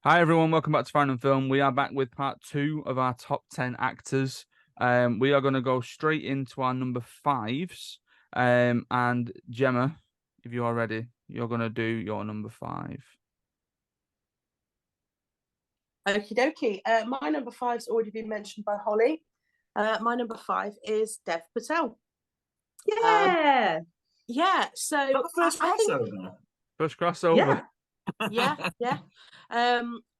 Hi everyone, welcome back to Farrand Film. We are back with part 2 of our top 10 actors. We are going to go straight into our number fives. And Gemma, if you are ready, you're going to do your number 5. Okie dokie. My number five's already been mentioned by Holly. My number 5 is Dev Patel. Yeah. Yeah. So First I think, crossover. First crossover. yeah.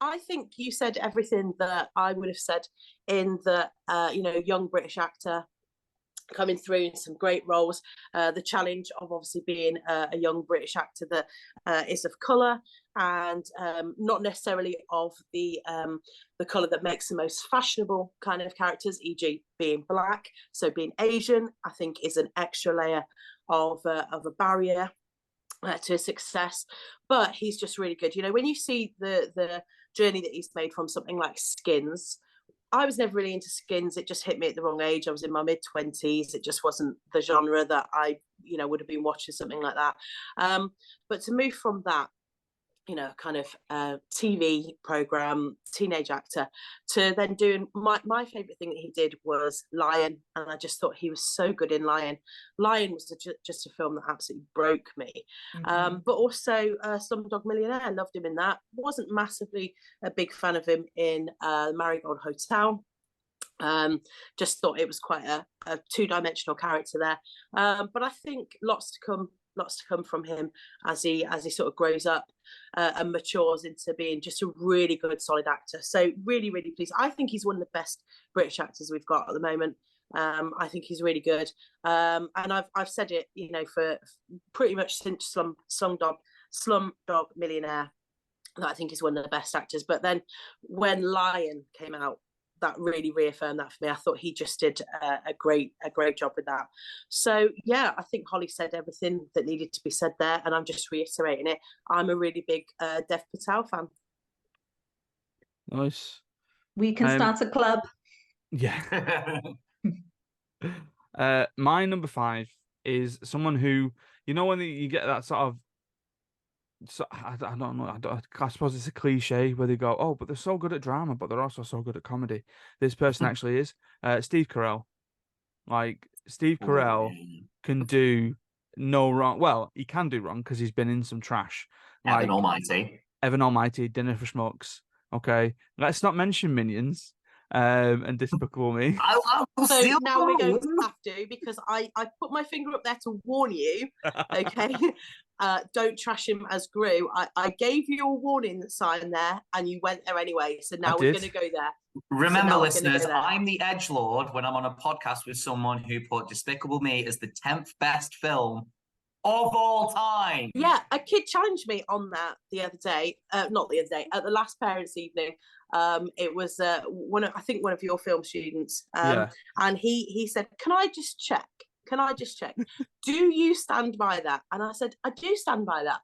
I think you said everything that I would have said in the young British actor coming through in some great roles. The challenge of obviously being a young British actor that is of colour and not necessarily of the colour that makes the most fashionable kind of characters, e.g. being black. So being Asian, I think, is an extra layer of a barrier to success. But he's just really good. You know, when you see the journey that he's made from something like Skins, I was never really into Skins. It just hit me at the wrong age. I was in my mid-20s. It just wasn't the genre that I, would have been watching something like that. But to move from that, kind of TV program, teenage actor, to then doing my favorite thing that he did was Lion. And I just thought he was so good in Lion. Lion was just a film that absolutely broke me. But also Slumdog Millionaire, loved him in that. Wasn't massively a big fan of him in Marigold Hotel. Just thought it was quite a two-dimensional character there. But I think lots to come from him as he sort of grows up and matures into being just a really good, solid actor. So really, really pleased. I think he's one of the best British actors we've got at the moment. I think he's really good. And I've said it, for pretty much since Slumdog Millionaire, that I think he's one of the best actors. But then when Lion came out, that really reaffirmed that for me. I thought he just did a great job with that. So yeah, I think Holly said everything that needed to be said there, and I'm just reiterating it. I'm a really big Dev Patel fan. Nice. We can start a club. Yeah. My number 5 is someone who, when you get that sort of, I don't know. I suppose it's a cliche where they go, "Oh, but they're so good at drama, but they're also so good at comedy." This person actually is Steve Carell. Like Steve Carell can do no wrong. Well, he can do wrong because he's been in some trash. Like Evan Almighty, Dinner for Schmucks. Okay, let's not mention Minions and Despicable Me. So now we're going to have to, because I put my finger up there to warn you. Okay. Don't trash him as Gru. I gave you a warning sign there, and you went there anyway. So now we're going to go there. Remember, listeners, I'm the edgelord when I'm on a podcast with someone who put Despicable Me as the 10th best film of all time. Yeah, a kid challenged me on that the other day. Not the other day, at the last parents' evening. It was I think one of your film students. And he said, Can I just check? Do you stand by that? And I said, I do stand by that.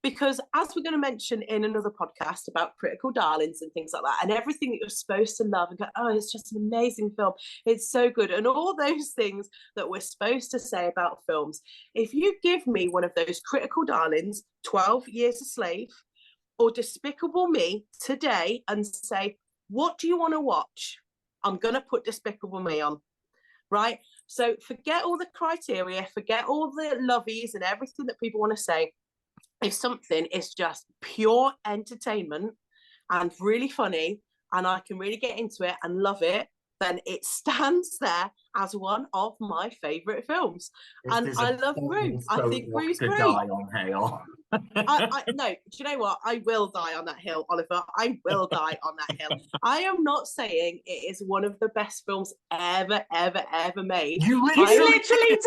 Because as we're going to mention in another podcast about critical darlings and things like that, and everything that you're supposed to love and go, oh, it's just an amazing film. It's so good. And all those things that we're supposed to say about films. If you give me one of those critical darlings, 12 Years a Slave, or Despicable Me today and say, what do you want to watch? I'm going to put Despicable Me on. Right? So forget all the criteria, forget all the lovies and everything that people want to say. If something is just pure entertainment and really funny, and I can really get into it and love it, then it stands there as one of my favourite films. And I love Gru. I think Gru's great. Die on Hale. No, do you know what? I will die on that hill, Oliver. I will die on that hill. I am not saying it is one of the best films ever made. You literally did!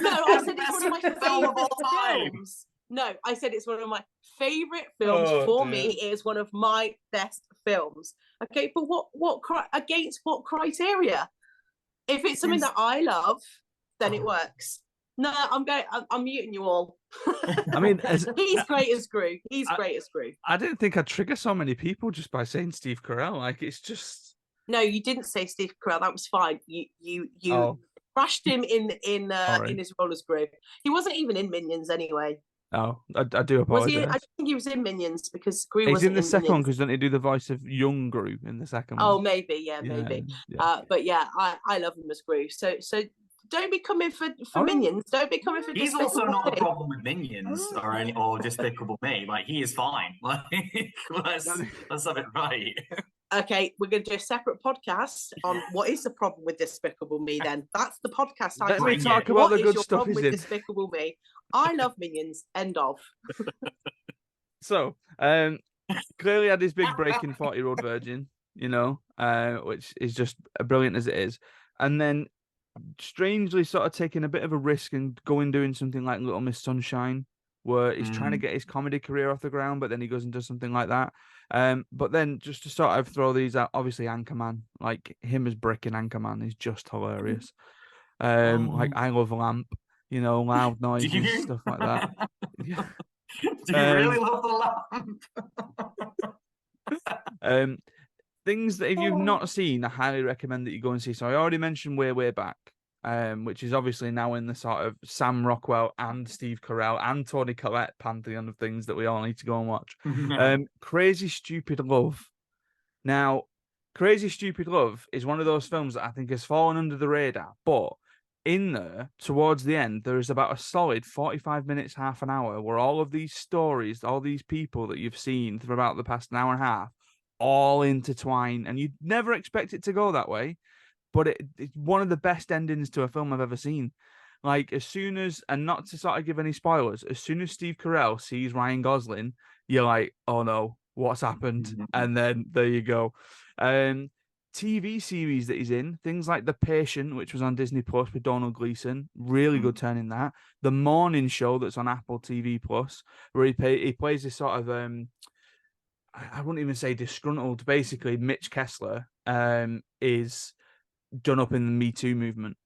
No, I said it's one of my favourite films. No, I said it's one of my favourite films. Me, it is one of my best films. Okay, but against what criteria? If it's something that I love, then it works. No, I'm muting you all. I mean, he's great as Gru. Great as Gru. I didn't think I'd trigger so many people just by saying Steve Carell. Like, it's just. No, you didn't say Steve Carell. That was fine. You crashed him in his role as Gru. He wasn't even in Minions anyway. Oh, I do Was he? I apologize. think he was in Minions because Gru He's wasn't in the second one Minions. because don't he do the voice of young Gru in the second Oh, one? maybe, yeah, Yeah, maybe. yeah. But yeah, I love him as Gru. So don't be coming for Oh, no. Minions. Don't be coming for He's also Despicable not a Me. problem with Minions or Despicable Me. Like, he is fine. Like, let's have it right. Okay, we're going to do a separate podcast on what is the problem with Despicable Me. Then that's the podcast. Let me Bring talk it. about What the is good your stuff problem he's with in. Despicable Me? I love Minions. End of. So, clearly had his big break in 40-Year-Old Virgin, which is just brilliant as it is. And then strangely sort of taking a bit of a risk and doing something like Little Miss Sunshine, where he's trying to get his comedy career off the ground, but then he goes and does something like that. But then just to sort of throw these out, obviously Anchorman, like him as Brick in Anchorman is just hilarious. Like I Love Lamp, loud noises, stuff like that. Yeah. Do you really love the lamp? Things that if you've not seen, I highly recommend that you go and see. So I already mentioned Way Back, which is obviously now in the sort of Sam Rockwell and Steve Carell and Toni Collette pantheon of things that we all need to go and watch. Crazy Stupid Love. Now, Crazy Stupid Love is one of those films that I think has fallen under the radar, but in there, towards the end, there is about a solid 45 minutes, half an hour, where all of these stories, all these people that you've seen for about the past an hour and a half, all intertwine, and you'd never expect it to go that way, but it's one of the best endings to a film I've ever seen. Like, as soon as, and not to sort of give any spoilers, as soon as Steve Carell sees Ryan Gosling, you're like, oh no, what's happened? And then there you go. TV series that he's in, things like The Patient, which was on Disney Plus with Donald Gleason, really good turn in that. The Morning Show that's on Apple TV Plus, where he plays this sort of I wouldn't even say disgruntled. Basically, Mitch Kessler is done up in the Me Too movement.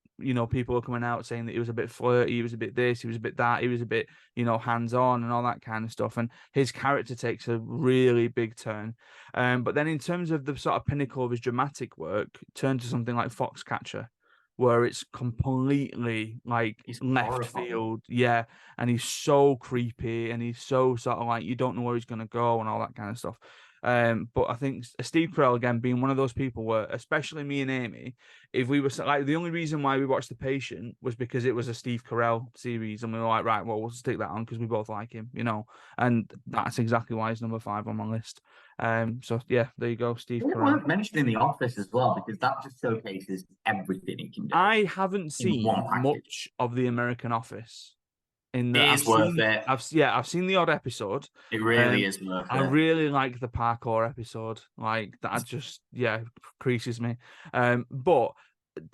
People are coming out saying that he was a bit flirty, he was a bit this, he was a bit that, he was a bit, hands-on and all that kind of stuff. And his character takes a really big turn. But then in terms of the sort of pinnacle of his dramatic work, turn to something like Foxcatcher, where it's completely like left horrifying. field. Yeah. And he's so creepy and he's so sort of like, you don't know where he's going to go and all that kind of stuff. But I think Steve Carell, again, being one of those people where, especially me and Amy, if we were like, the only reason why we watched The Patient was because it was a Steve Carell series, and we were like, right, well, we'll stick that on because we both like him, and that's exactly why he's number 5 on my list. So yeah, there you go, Steve Carell. Worth mentioning The Office as well, because that just showcases everything he can do. I haven't seen much of The American Office. It is worth it. I've seen the odd episode. It really is worth it. I really like the parkour episode. Like that just creases me. But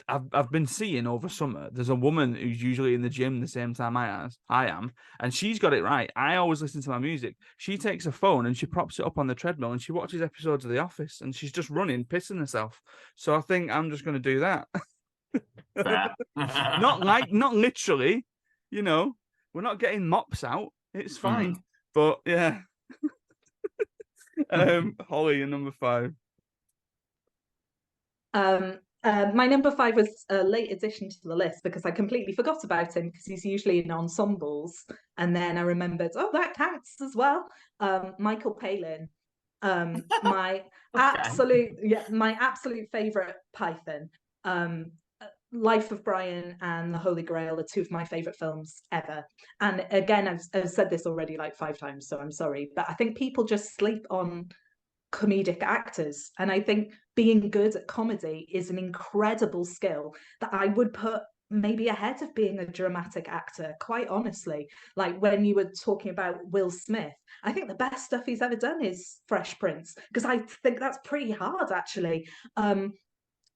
I've been seeing over summer, there's a woman who's usually in the gym the same time I am, and she's got it right. I always listen to my music. She takes a phone and she props it up on the treadmill and she watches episodes of The Office and she's just running, pissing herself. So I think I'm just gonna do that. Not literally, we're not getting mops out. It's fine. But yeah. Holly, you're number 5. My number 5 was a late addition to the list because I completely forgot about him because he's usually in ensembles. And then I remembered, that counts as well. Michael Palin. My absolute favorite Python. Life of Brian and The Holy Grail are 2 of my favorite films ever. And again, I've said this already like 5 times, so I'm sorry, but I think people just sleep on comedic actors, and I think being good at comedy is an incredible skill that I would put maybe ahead of being a dramatic actor, quite honestly. Like when you were talking about Will Smith, I think the best stuff he's ever done is Fresh Prince, because I think that's pretty hard actually.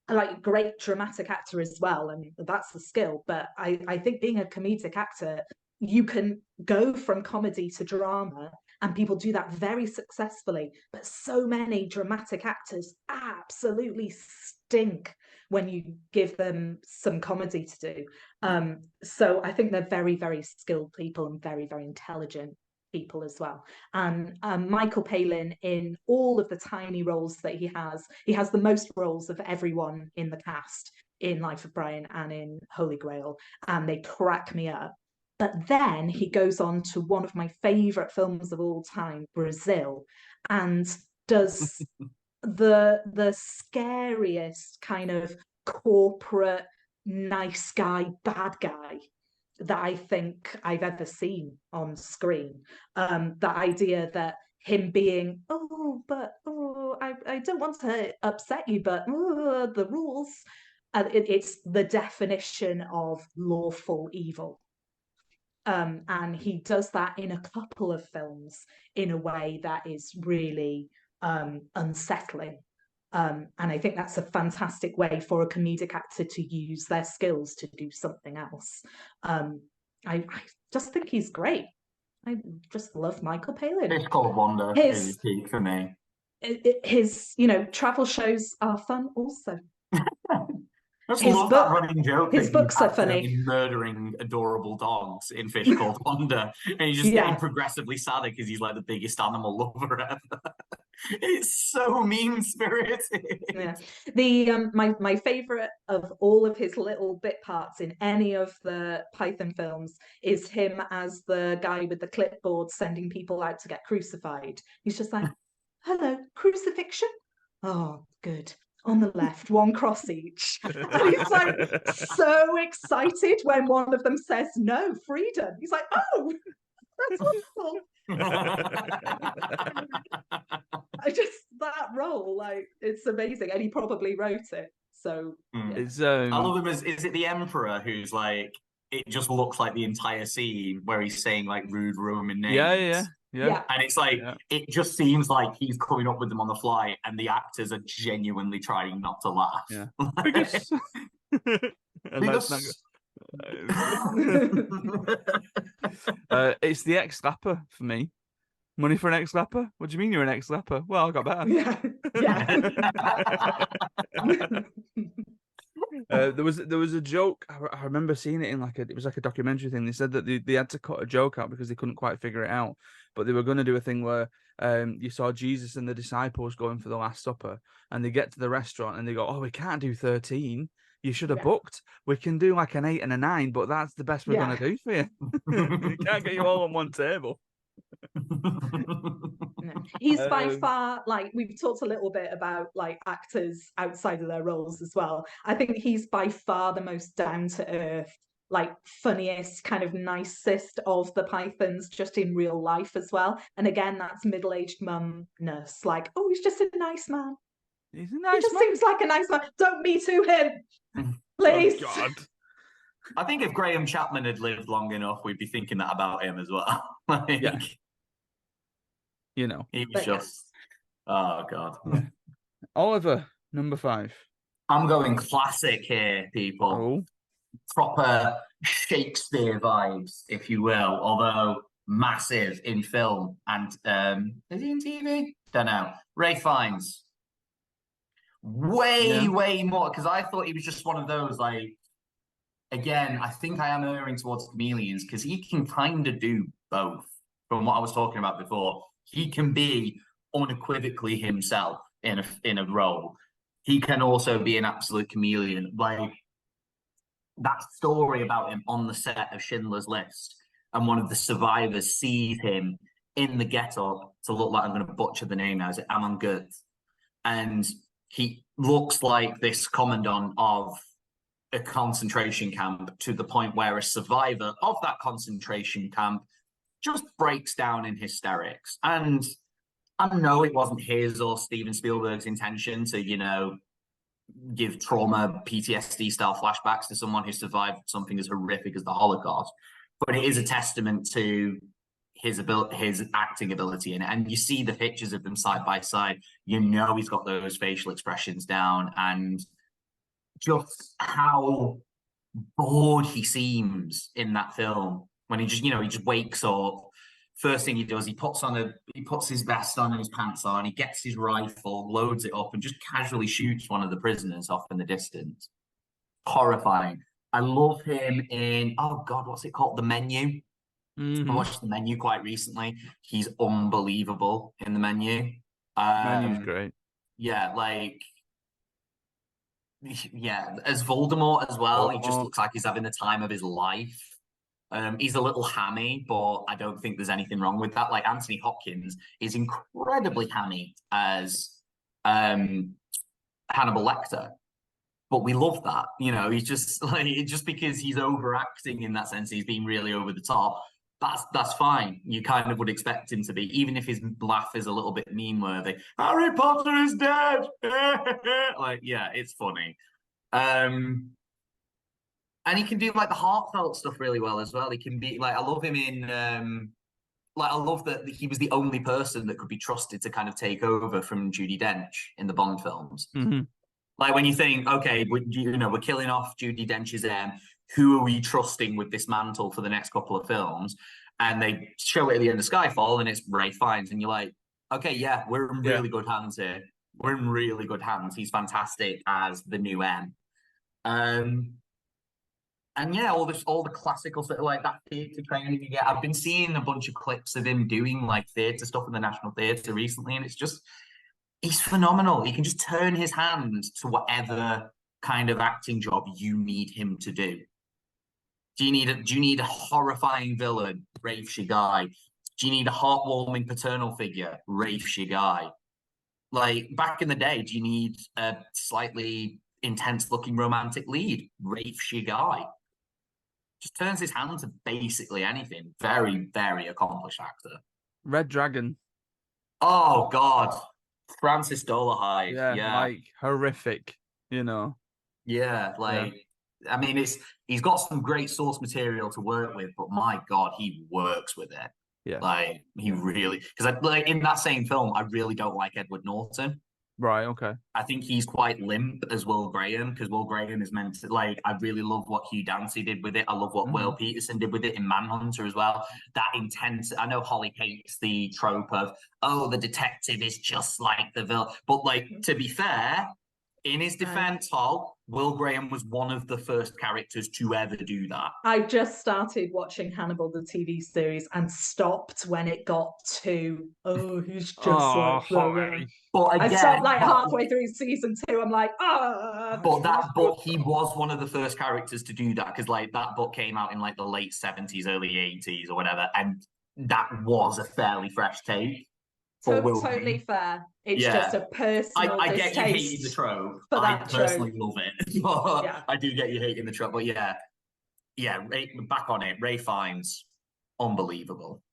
Like great dramatic actor as well, and that's the skill, but I think being a comedic actor, you can go from comedy to drama and people do that very successfully, but so many dramatic actors absolutely stink when you give them some comedy to do. So I think they're very, very skilled people and very, very intelligent people as well. And Michael Palin, in all of the tiny roles that he has the most roles of everyone in the cast in Life of Brian and in Holy Grail, and they crack me up. But then he goes on to one of my favorite films of all time, Brazil, and does the scariest kind of corporate nice guy, bad guy that I think I've ever seen on screen. The idea that him being, I don't want to upset you, but the rules. It's the definition of lawful evil. And he does that in a couple of films in a way that is really unsettling. And I think that's a fantastic way for a comedic actor to use their skills to do something else. I just think he's great. I just love Michael Palin. Fish Called Wanda is peak for me. His, travel shows are fun also. I just love that running joke. His books are funny. Murdering adorable dogs in Fish Called Wanda, and he's just getting progressively sadder because he's like the biggest animal lover ever. It's so mean-spirited. Yeah. The my favorite of all of his little bit parts in any of the Python films is him as the guy with the clipboard sending people out to get crucified. He's just like, "Hello, crucifixion? Oh, good. On the left, one cross each." And he's like so excited when one of them says no, freedom. He's like, "Oh, that's wonderful." That role, like, it's amazing, and he probably wrote it. So it's I love him as, is it the Emperor who's like, it just looks like the entire scene where he's saying like rude Roman names. Yeah. And it's like, it just seems like he's coming up with them on the fly, and the actors are genuinely trying not to laugh. Yeah. It's the ex-slapper for me. Money for an ex-slapper? What do you mean you're an ex-slapper? Well, I got better. There was a joke. I remember seeing it in it was like a documentary thing. They said that they had to cut a joke out because they couldn't quite figure it out. But they were going to do a thing where you saw Jesus and the disciples going for the Last Supper, and they get to the restaurant and they go, "Oh, we can't do 13. You should have booked. We can do like an 8 and a 9, but that's the best we're going to do for you. We can't get you all on one table." He's by far, like, we've talked a little bit about like actors outside of their roles as well. I think he's by far the most down to earth, like funniest, kind of nicest of the Pythons, just in real life as well. And again, that's middle-aged mum-ness, like, "Oh, he's just a nice man. He's a nice man. He just seems like a nice man. Don't Me Too him, please." Oh, God. I think if Graham Chapman had lived long enough, we'd be thinking that about him as well. Yeah. He was just, oh God. Yeah. Oliver, number 5. I'm going classic here, people. Proper Shakespeare vibes, if you will, although massive in film. And is he in TV? Don't know. Ray Fiennes. Way more, because I thought he was just one of those, like, again, I think I am erring towards Chameleons, because he can kind of do both. From what I was talking about before, he can be unequivocally himself in a role. He can also be an absolute chameleon. Like that story about him on the set of Schindler's List, and one of the survivors sees him in the get-up to look like, I'm going to butcher the name now, is it Amon Goeth? And he looks like this commandant of a concentration camp, to the point where a survivor of that concentration camp just breaks down in hysterics. And I know it wasn't his or Steven Spielberg's intention to, give trauma, PTSD style flashbacks to someone who survived something as horrific as the Holocaust, but it is a testament to his acting ability in it. And you see the pictures of them side by side, he's got those facial expressions down, and just how bored he seems in that film when he just wakes up. First thing he does, he puts his vest on and his pants on, he gets his rifle, loads it up, and just casually shoots one of the prisoners off in the distance. Horrifying. I love him in, oh God, what's it called? The Menu. I watched The Menu quite recently. He's unbelievable in The Menu. Menu's great. Yeah, as Voldemort as well. He just looks like he's having the time of his life. He's a little hammy, but I don't think there's anything wrong with that. Like Anthony Hopkins is incredibly hammy as Hannibal Lecter, but we love that. He's just like just because he's overacting in that sense, he's being really over the top. That's fine. You kind of would expect him to be, even if his laugh is a little bit meme worthy. Harry Potter is dead. Like, yeah, it's funny. And he can do like the heartfelt stuff really well as well. He can be like, I love him in I love that he was the only person that could be trusted to kind of take over from Judi Dench in the Bond films. Mm-hmm. Like when you think, okay, we're killing off Judi Dench's who are we trusting with this mantle for the next couple of films? And they show it at the end of Skyfall, and it's Ralph Fiennes, and you're like, okay, yeah, we're in really good hands here. We're in really good hands. He's fantastic as the new M. And yeah, all the classical stuff, like that theatre training you get. I've been seeing a bunch of clips of him doing like theatre stuff in the National Theatre recently, and it's just, he's phenomenal. He can just turn his hand to whatever kind of acting job you need him to do. Do you need a horrifying villain? Rafe Shigai. Do you need a heartwarming paternal figure? Rafe Shigai. Like back in the day, do you need a slightly intense-looking romantic lead? Rafe Shigai. Just turns his hand to basically anything. Very, very accomplished actor. Red Dragon. Oh God, Francis Dolarhyde. Yeah, like horrific. Yeah, like I mean, he's got some great source material to work with, but my God, he works with it. Yeah, like he really, because like in that same film, I really don't like Edward Norton. Right, okay. I think he's quite limp as Will Graham, because Will Graham is meant to, like, I really love what Hugh Dancy did with it. I love what Will Peterson did with it in Manhunter as well. That intense, I know Holly hates the trope of, oh, the detective is just like the villain. But, like, to be fair, in his defense, Will Graham was one of the first characters to ever do that. I just started watching Hannibal, the TV series, and stopped when it got to, he's just like the... But again, I stopped like halfway through season 2. I'm like, But he was one of the first characters to do that, because like that book came out in like the late 70s, early 80s or whatever, and that was a fairly fresh take. Totally fair. It's just a personal I get you distaste hating the trope. for I that personally trope. love it. But I do get you hating the trope. But yeah, back on it. Ray Fiennes, unbelievable.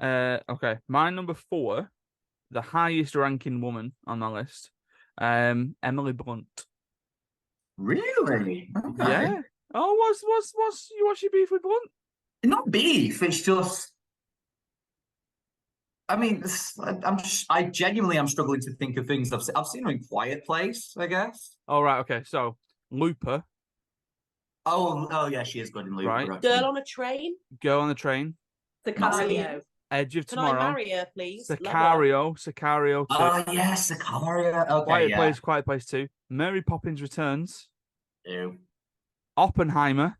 Okay, my number 4, the highest ranking woman on my list, Emily Blunt. Really? Okay. Yeah. Oh, what's your beef with Blunt? Not beef. It's just, I mean, I genuinely am struggling to think of things I've seen her in Quiet Place, I guess. Oh, right, okay. So Looper. Oh yeah, she is good in Looper. Right. Girl on a Train. Girl on the Train. Sicario. Edge of Can Tomorrow. I marry her, please? Sicario 2. Oh yes, Sicario. Okay, Quiet Place 2. Mary Poppins Returns. Ew. Oppenheimer.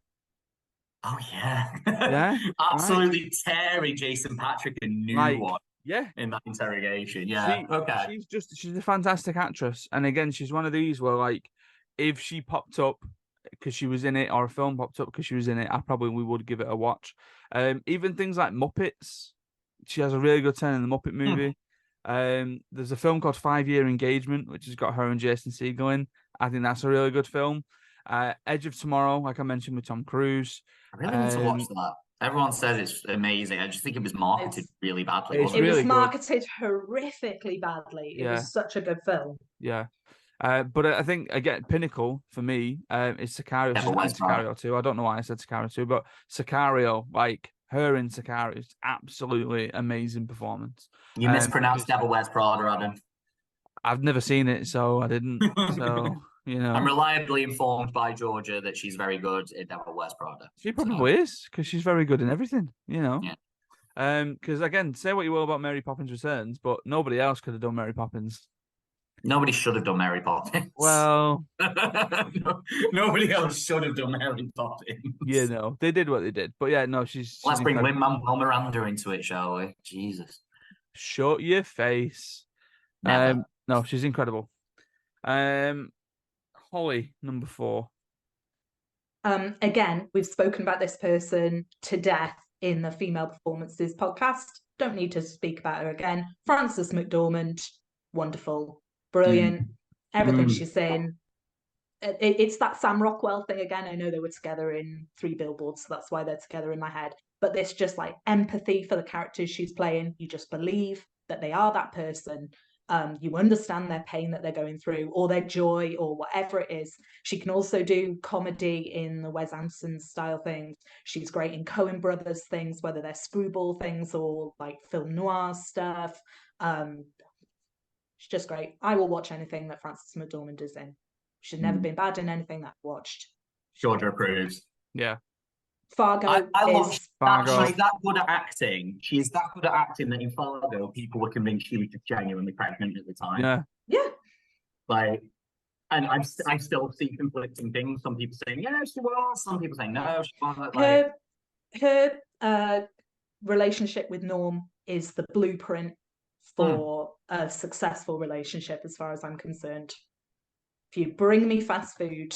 Oh yeah. Yeah. Absolutely tearing Jason Patrick a new one. Yeah. In that interrogation. Yeah. She's a fantastic actress. And again, she's one of these where, like, if she popped up because she was in it, or a film popped up because she was in it, we would give it a watch. Even things like Muppets. She has a really good turn in the Muppet movie. There's a film called 5 Year Engagement, which has got her and Jason Segel in. I think that's a really good film. Edge of Tomorrow, like I mentioned, with Tom Cruise. I really need to watch that. Everyone says it's amazing. I just think it was marketed really badly. It was marketed horrifically badly. It was such a good film. Yeah. But I think, again, pinnacle for me is Sicario. Sicario 2. I don't know why I said Sicario 2, but Sicario, like her in Sicario, is absolutely amazing performance. You mispronounced Devil Wears Prada, Adam. I've never seen it, so I didn't. So, I'm reliably informed by Georgia that she's very good in Devil Wears Prada. She probably is, because she's very good in everything, Yeah. Because, again, say what you will about Mary Poppins Returns, but nobody else could have done Mary Poppins. Nobody should have done Mary Poppins. Well, nobody else should have done Mary Poppins. They did what they did. But yeah, no, she's. Let's bring Lin-Manuel Miranda into it, shall we? Jesus. Shut your face. Never. No, she's incredible. Holly, number 4. Again, we've spoken about this person to death in the Female Performances podcast. Don't need to speak about her again. Frances McDormand, wonderful, brilliant, everything she's in. It's that Sam Rockwell thing again. I know they were together in Three Billboards, so that's why they're together in my head. But this just like empathy for the characters she's playing. You just believe that they are that person. You understand their pain that they're going through, or their joy, or whatever it is. She can also do comedy in the Wes Anderson style things. She's great in Coen Brothers things, whether they're screwball things or like film noir stuff. She's just great. I will watch anything that Frances McDormand is in. She's never been bad in anything that I've watched. Georgia approves. Yeah. Fargo I love is Fargo. She's that good at acting. She's that good at acting that in Fargo, people were convinced she was just genuinely pregnant at the time. Yeah. Like, and I still see conflicting things. Some people saying, yeah, she was. Some people saying, no, she wasn't. Like, her relationship with Norm is the blueprint for a successful relationship, as far as I'm concerned. If you bring me fast food,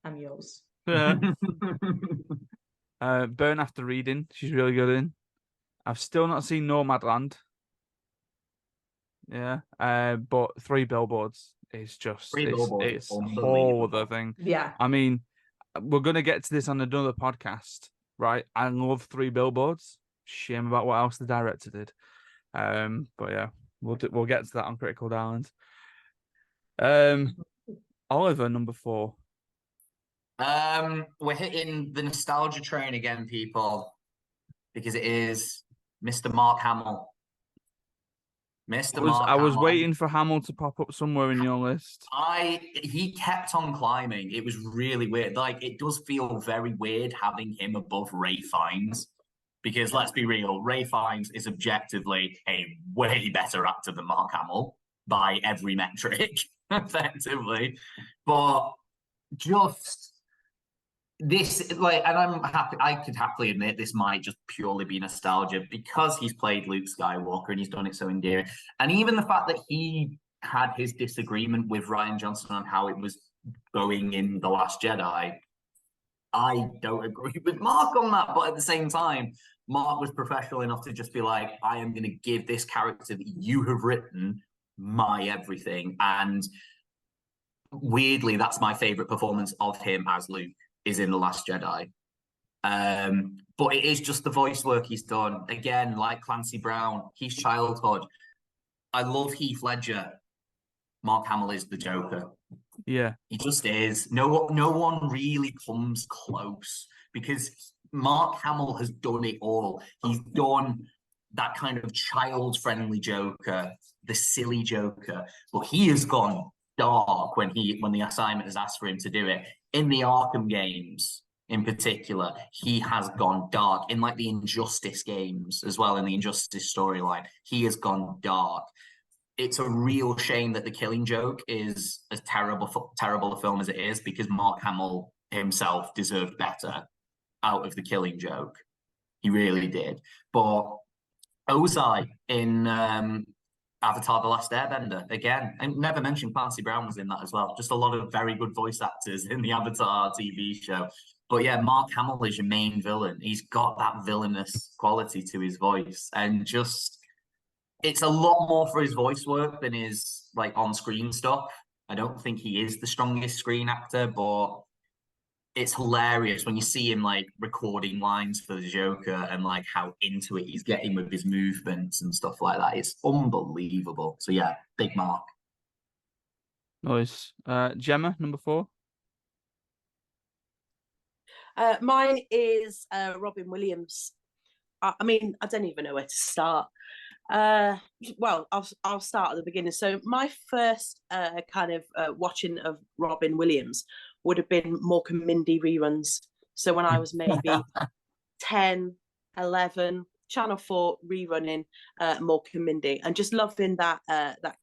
I'm yours. Burn After Reading, she's really good in. I've still not seen Nomadland. Yeah. But Three Billboards is just it's a whole other thing. Yeah. I mean, we're gonna get to this on another podcast, right? I love Three Billboards. Shame about what else the director did. But yeah, we'll get to that on Critical Darlings. Oliver, number 4. We're hitting the nostalgia train again, people, because it is Mr. Mark Hamill. I was waiting for Hamill to pop up somewhere in your list. He kept on climbing. It was really weird. Like, it does feel very weird having him above Ray Fiennes, because let's be real, Ray Fiennes is objectively a way better actor than Mark Hamill by every metric, effectively. But just this, like, and I'm happy, I could happily admit this might just purely be nostalgia because he's played Luke Skywalker and he's done it so endearing. And even the fact that he had his disagreement with Rian Johnson on how it was going in The Last Jedi, I don't agree with Mark on that. But at the same time, Mark was professional enough to just be like, I am going to give this character that you have written my everything. And weirdly, that's my favorite performance of him as Luke, is in The Last Jedi. But it is just the voice work he's done. Again, like Clancy Brown, his childhood. I love Heath Ledger. Mark Hamill is the Joker. Yeah. He just is. No one really comes close because Mark Hamill has done it all. He's done that kind of child-friendly Joker, the silly Joker, but he has gone dark when the assignment has asked for him to do it. In the Arkham games, in particular, he has gone dark. In like the Injustice games as well, in the Injustice storyline, he has gone dark. It's a real shame that The Killing Joke is as terrible a film as it is, because Mark Hamill himself deserved better out of The Killing Joke. He really did. But Ozai in Avatar: The Last Airbender, again, I never mentioned Clancy Brown was in that as well. Just a lot of very good voice actors in the Avatar TV show. But yeah, Mark Hamill is your main villain. He's got that villainous quality to his voice, and just it's a lot more for his voice work than his like on-screen stuff. I don't think he is the strongest screen actor, but it's hilarious when you see him like recording lines for the Joker and like how into it he's getting with his movements and stuff like that. It's unbelievable. So yeah, big Mark. Nice. Gemma, number 4. Mine is Robin Williams. I mean, I don't even know where to start. Well, I'll start at the beginning. So my first kind of watching of Robin Williams would have been Mork and Mindy reruns. So when I was maybe 10, 11, Channel 4 rerunning Mork and Mindy, and just loving that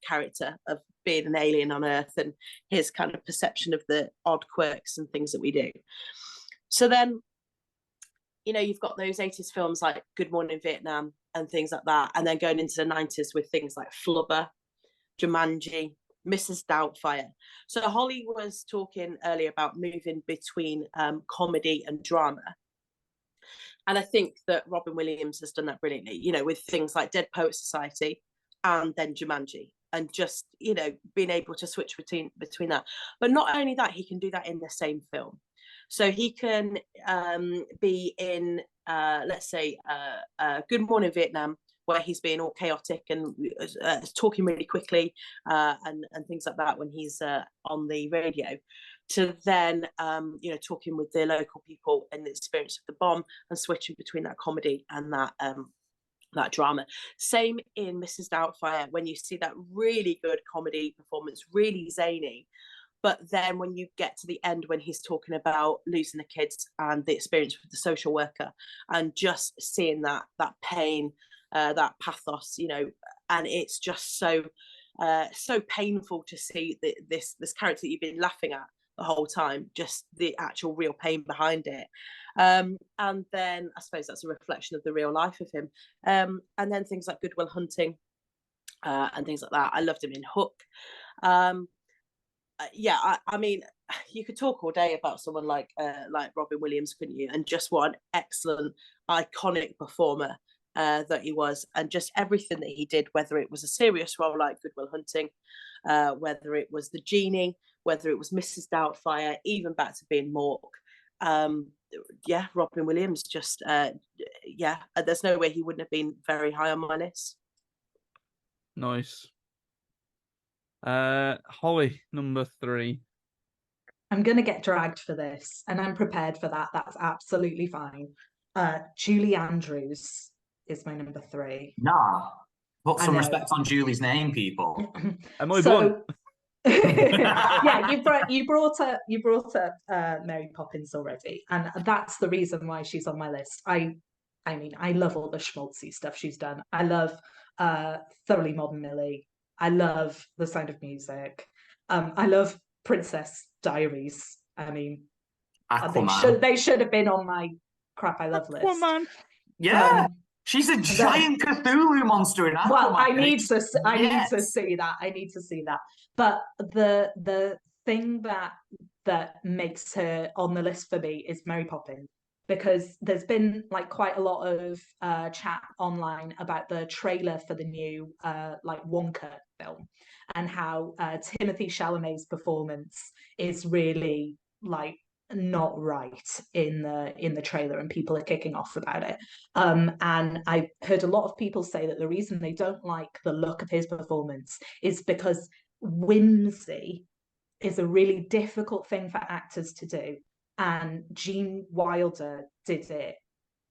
character of being an alien on Earth and his kind of perception of the odd quirks and things that we do. So then, you know, you've got those 80s films like Good Morning Vietnam and things like that, and then going into the 90s with things like Flubber, Jumanji, Mrs. Doubtfire. So Holly was talking earlier about moving between comedy and drama. And I think that Robin Williams has done that brilliantly, you know, with things like Dead Poet Society and then Jumanji, and just, you know, being able to switch between that. But not only that, he can do that in the same film. So he can be in, let's say, Good Morning Vietnam, where he's being all chaotic and talking really quickly and things like that when he's on the radio, to then, you know, talking with the local people and the experience of the bomb, and switching between that comedy and that drama. Same in Mrs. Doubtfire, when you see that really good comedy performance, really zany. But then when you get to the end, when he's talking about losing the kids and the experience with the social worker, and just seeing that pain, that pathos, you know, and it's just so painful to see this character that you've been laughing at the whole time, just the actual real pain behind it. And then I suppose that's a reflection of the real life of him. And then things like Good Will Hunting and things like that. I loved him in Hook. Yeah, I mean, you could talk all day about someone like Robin Williams, couldn't you? And just what an excellent, iconic performer that he was, and just everything that he did, whether it was a serious role like Good Will Hunting, whether it was the genie, whether it was Mrs. Doubtfire, even back to being Mork. Yeah, Robin Williams, just yeah, there's no way he wouldn't have been very high on my list. Nice. Holly, number 3. I'm going to get dragged for this, and I'm prepared for that. That's absolutely fine. Julie Andrews is my number 3. Nah, put some respect on Julie's name, people. Emily Blunt. Yeah, you brought up Mary Poppins already, and that's the reason why she's on my list. I mean, I love all the schmaltzy stuff she's done. I love Thoroughly Modern Millie. I love The Sound of Music. I love Princess Diaries. I mean, they should have been on my crap I love list. Aquaman. Yeah. She's a giant Cthulhu monster in Aquaman. Well, I need to see that. I need to see that. But the thing that makes her on the list for me is Mary Poppins, because there's been like quite a lot of chat online about the trailer for the new like Wonka film, and how Timothée Chalamet's performance is really like not right in the trailer, and people are kicking off about it. And I've heard a lot of people say that the reason they don't like the look of his performance is because whimsy is a really difficult thing for actors to do, and Gene Wilder did it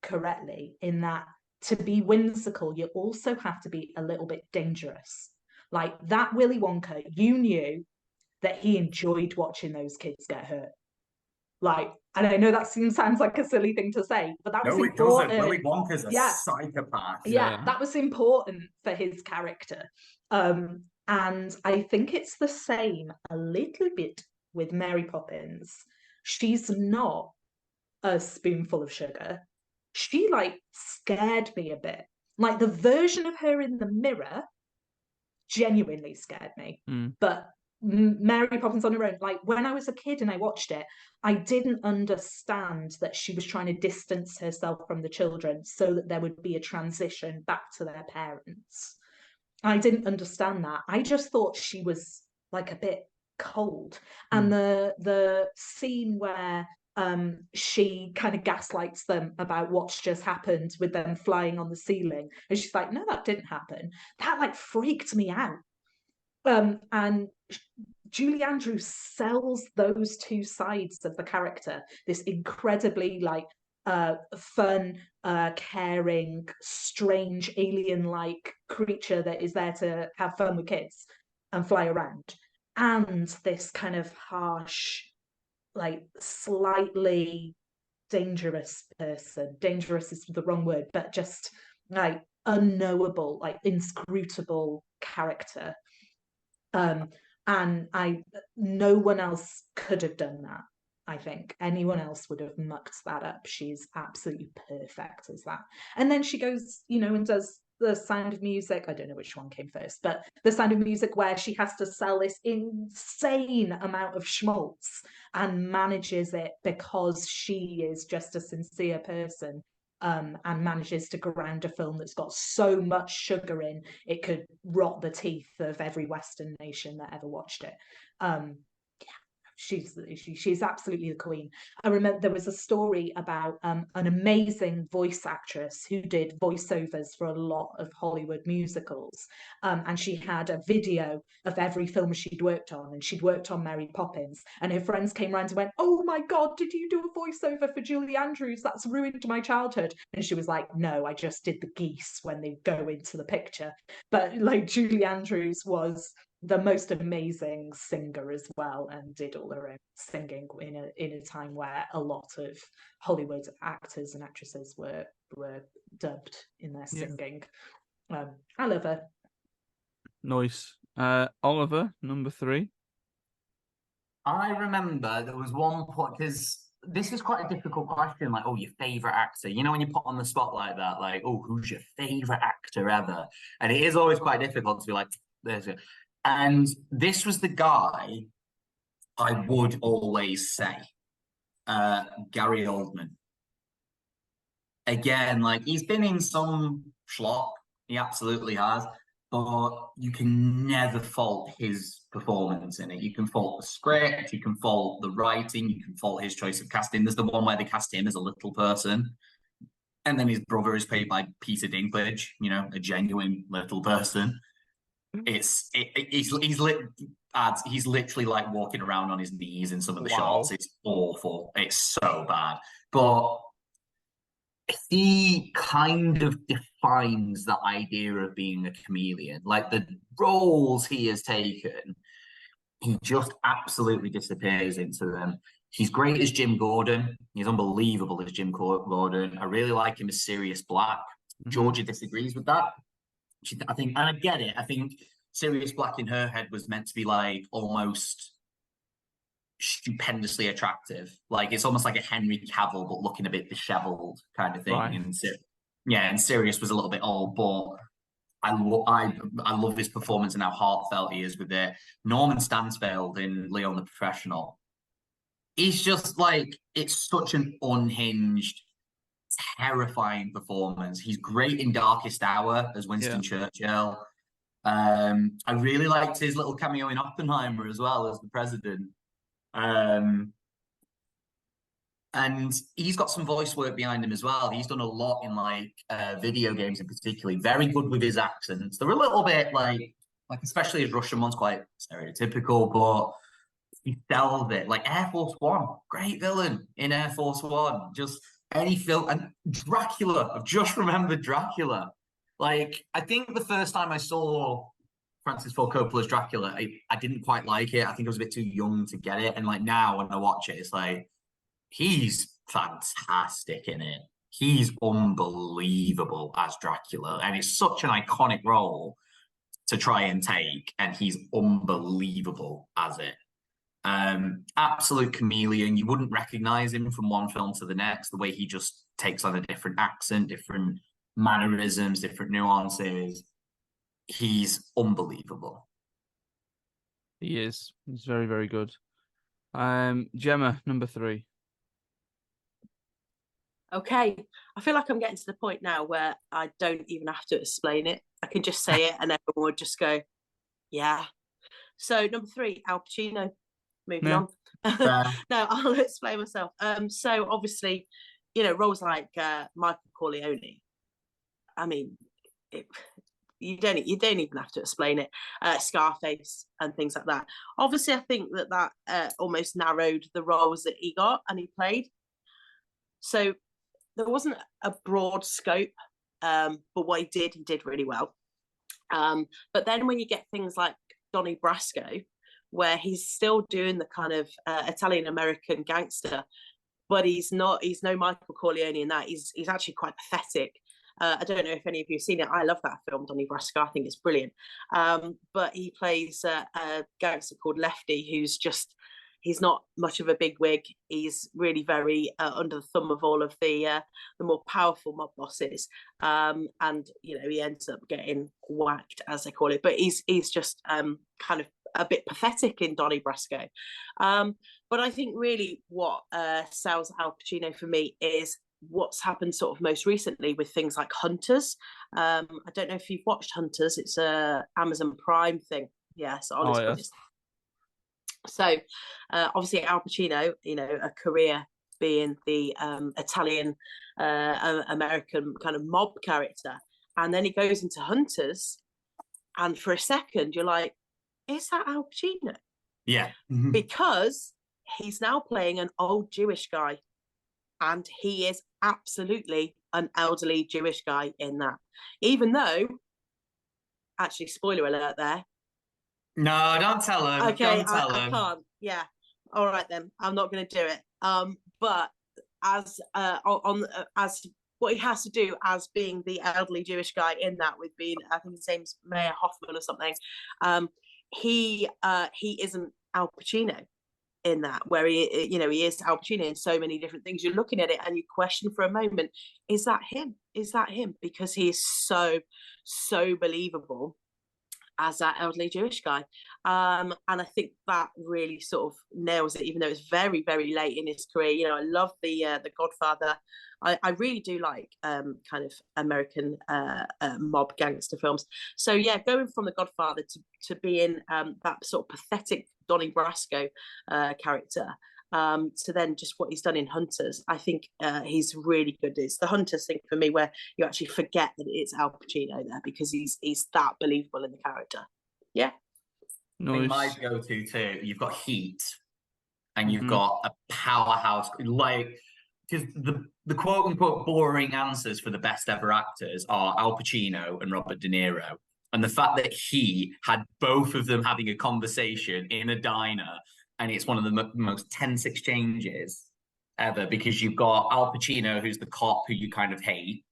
correctly in that to be whimsical you also have to be a little bit dangerous. Like that Willy Wonka, you knew that he enjoyed watching those kids get hurt. Like, and I know that sounds like a silly thing to say, but that was important. Willy Wonka's a psychopath. Yeah, that was important for his character. And I think it's the same a little bit with Mary Poppins. She's not a spoonful of sugar. She like scared me a bit. Like the version of her in the mirror genuinely scared me. But Mary Poppins on her own, like when I was a kid and I watched it, I didn't understand that she was trying to distance herself from the children so that there would be a transition back to their parents. I didn't understand that. I just thought she was like a bit cold. And the scene where she kind of gaslights them about what's just happened with them flying on the ceiling, and she's like, no, that didn't happen. That like freaked me out. And Julie Andrews sells those two sides of the character, this incredibly like fun, caring, strange, alien-like creature that is there to have fun with kids and fly around, and this kind of harsh, like slightly dangerous person. Dangerous is the wrong word, but just like unknowable, like inscrutable character. And no one else could have done that. I think anyone else would have mucked that up. She's absolutely perfect as that. And then she goes, and does The Sound of Music? I don't know which one came first, but The Sound of Music, where she has to sell this insane amount of schmaltz and manages it because she is just a sincere person. And manages to ground a film that's got so much sugar in it could rot the teeth of every Western nation that ever watched it. She's absolutely the queen. I remember there was a story about an amazing voice actress who did voiceovers for a lot of Hollywood musicals, and she had a video of every film she'd worked on, and she'd worked on Mary Poppins, and her friends came around and went, "Oh my God, did you do a voiceover for Julie Andrews? That's ruined my childhood." And she was like, "No, I just did the geese when they go into the picture." But like, Julie Andrews was the most amazing singer as well, and did all her own singing in a time where a lot of Hollywood actors and actresses were dubbed in their singing. I love her. Nice. Oliver, number 3. I remember there was one point, because this is quite a difficult question, like, oh, your favorite actor. You know, when you put on the spot like that, like, oh, who's your favorite actor ever? And it is always quite difficult to be like, there's a. And this was the guy I would always say, Gary Oldman. Again, like, he's been in some schlock, he absolutely has, but you can never fault his performance in it. You can fault the script, you can fault the writing, you can fault his choice of casting. There's the one where they cast him as a little person, and then his brother is played by Peter Dinklage, you know, a genuine little person. He's literally like walking around on his knees in some of the shots. It's awful. It's so bad. But he kind of defines the idea of being a chameleon. Like, the roles he has taken, he just absolutely disappears into them. He's great as Jim Gordon. He's unbelievable as Jim Gordon. I really like him as Sirius Black. Georgia disagrees with that. I think, and I get it, I think Sirius Black in her head was meant to be like almost stupendously attractive. Like, it's almost like a Henry Cavill, but looking a bit disheveled kind of thing. Right. And Sirius was a little bit old, but I love his performance and how heartfelt he is with it. Norman Stansfield in Leon the Professional. He's just like, it's such an unhinged, terrifying performance. He's great in Darkest Hour as Winston Churchill. I really liked his little cameo in Oppenheimer as well as the president. And he's got some voice work behind him as well. He's done a lot in like video games in particular. Very good with his accents. They're a little bit like especially his Russian one's quite stereotypical, but he sells it. Like Air Force One, great villain in Air Force One. Just any film. And Dracula, I've just remembered Dracula. Like, I think the first time I saw Francis Ford Coppola's Dracula, I didn't quite like it. I think I was a bit too young to get it. And like, now when I watch it, it's like, he's fantastic in it. He's unbelievable as Dracula. And it's such an iconic role to try and take. And he's unbelievable as it. Absolute chameleon. You wouldn't recognize him from one film to the next. The way he just takes on a different accent, different mannerisms, different nuances. He's unbelievable. He is. He's very, very good. Gemma, number 3. Okay, I feel like I'm getting to the point now where I don't even have to explain it. I can just say it and everyone would just go, yeah. So number 3, Al Pacino. Moving on. No, I'll explain myself. So obviously, you know, roles like Michael Corleone. I mean, you don't even have to explain it. Scarface and things like that. Obviously, I think that almost narrowed the roles that he got and he played. So there wasn't a broad scope, but what he did really well. But then when you get things like Donnie Brasco, where he's still doing the kind of Italian-American gangster, but he's no Michael Corleone in that. He's actually quite pathetic. I don't know if any of you have seen it. I love that film, Donnie Brasco. I think it's brilliant. But he plays a gangster called Lefty, who's just, he's not much of a big wig. He's really very under the thumb of all of the more powerful mob bosses, and he ends up getting whacked, as they call it. But he's just kind of a bit pathetic in Donnie Brasco. But I think really what sells Al Pacino for me is what's happened sort of most recently with things like Hunters. I don't know if you've watched Hunters. It's a Amazon Prime thing. Yes, So obviously Al Pacino, a career being the Italian American kind of mob character, and then he goes into Hunters, and for a second you're like, is that Al Pacino? Yeah. Because he's now playing an old Jewish guy, and he is absolutely an elderly Jewish guy in that. Even though, actually, spoiler alert there. No, don't tell him. Okay, don't tell I him. can't. Yeah. All right then. I'm not going to do it. But as what he has to do as being the elderly Jewish guy in that, with being, I think his name's Mayor Hoffman or something, he isn't Al Pacino in that, where he is Al Pacino in so many different things. You're looking at it and you question for a moment, is that him? Is that him? Because he is so believable as that elderly Jewish guy. And I think that really sort of nails it, even though it's very, very late in his career. I love the Godfather. I really do like kind of American mob gangster films. So yeah, going from the Godfather to being that sort of pathetic Donnie Brasco character, to then just what he's done in Hunters, I think he's really good. It's the Hunters thing for me where you actually forget that it's Al Pacino there, because he's that believable in the character. Yeah. Nice. My go-to too. You've got Heat, and you've got a powerhouse, like, because the quote unquote boring answers for the best ever actors are Al Pacino and Robert De Niro. And the fact that he had both of them having a conversation in a diner, and it's one of the most tense exchanges ever, because you've got Al Pacino, who's the cop who you kind of hate,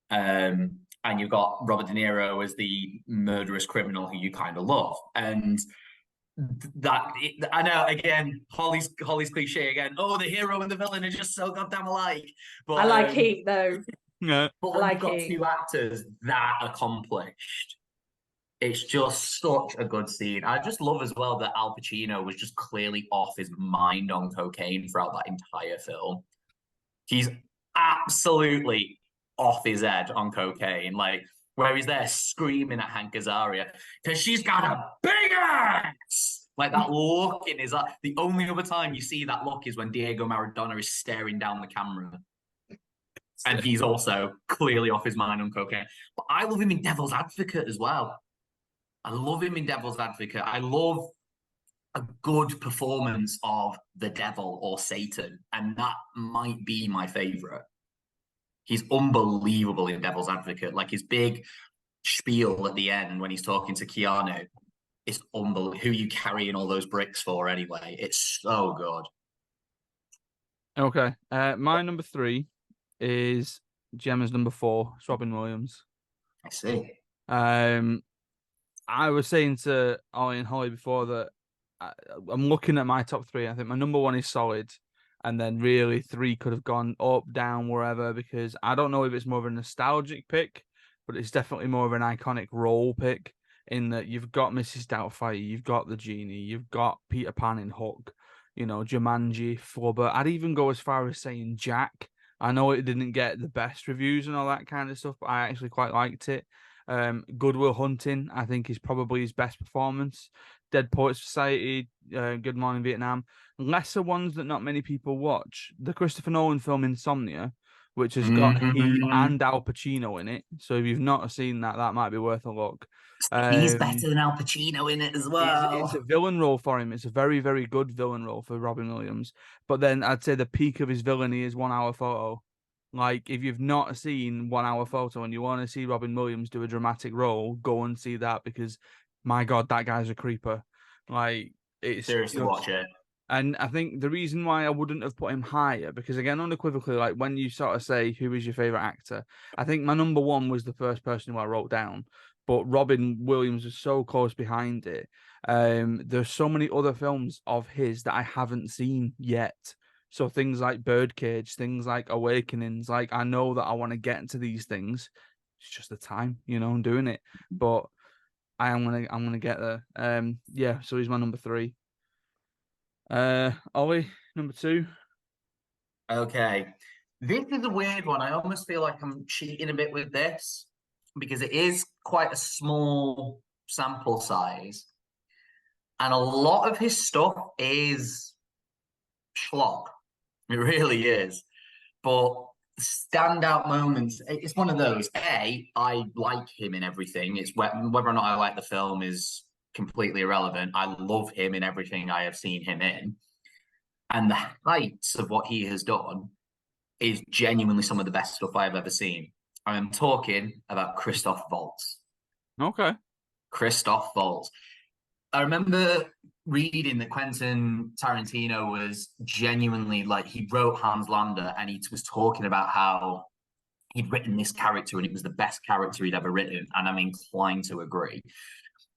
and you've got Robert De Niro as the murderous criminal who you kind of love. And I know, again, Holly's cliche again. Oh, the hero and the villain are just so goddamn alike. But I like Heat though. Yeah. But when you've got two actors that accomplished, it's just such a good scene. I just love as well that Al Pacino was just clearly off his mind on cocaine throughout that entire film. He's absolutely off his head on cocaine, like where he's there screaming at Hank Azaria because she's got a big ass. Like that look in his eye. The only other time you see that look is when Diego Maradona is staring down the camera. And he's also clearly off his mind on cocaine. But I love him in Devil's Advocate as well. I love him in Devil's Advocate. I love a good performance of the devil or Satan, and that might be my favorite. He's unbelievable in Devil's Advocate. Like his big spiel at the end when he's talking to Keanu is unbelievable. Who you carrying all those bricks for anyway? It's so good. Okay. My number 3 is Gemma's number 4. It's Robin Williams. I see. I was saying to Ollie and Holly before that I'm looking at my top 3. I think my number 1 is solid, and then really 3 could have gone up, down, wherever, because I don't know if it's more of a nostalgic pick, but it's definitely more of an iconic role pick, in that you've got Mrs. Doubtfire, you've got the Genie, you've got Peter Pan in Hook, Jumanji, Flubber. I'd even go as far as saying Jack. I know it didn't get the best reviews and all that kind of stuff, but I actually quite liked it. Good Will Hunting, I think, is probably his best performance. Dead Poets Society, Good Morning Vietnam. Lesser ones that not many people watch. The Christopher Nolan film Insomnia, which has got he and Al Pacino in it. So if you've not seen that, that might be worth a look. He's better than Al Pacino in it as well. It's a villain role for him. It's a very, very good villain role for Robin Williams. But then I'd say the peak of his villainy is 1 Hour Photo. Like, if you've not seen 1 Hour Photo and you want to see Robin Williams do a dramatic role, go and see that, because, my God, that guy's a creeper. Like, it's seriously watch it. And I think the reason why I wouldn't have put him higher, because again, unequivocally, like when you sort of say who is your favorite actor, I think my number 1 was the first person who I wrote down. but Robin Williams was so close behind it. There's so many other films of his that I haven't seen yet. So things like Birdcage, things like Awakenings, like I know that I want to get into these things. It's just the time, I'm doing it. But I'm gonna get there. Yeah, so he's my number 3. Ollie, number 2. Okay. This is a weird one. I almost feel like I'm cheating a bit with this because it is quite a small sample size. And a lot of his stuff is schlock. It really is. But standout moments, it's one of those. I like him in everything. It's whether or not I like the film is completely irrelevant. I love him in everything I have seen him in. And the heights of what he has done is genuinely some of the best stuff I've ever seen. I am talking about Christoph Waltz. Okay. Christoph Waltz. I remember reading that Quentin Tarantino was genuinely like, he wrote Hans Landa and he was talking about how he'd written this character and it was the best character he'd ever written. And I'm inclined to agree.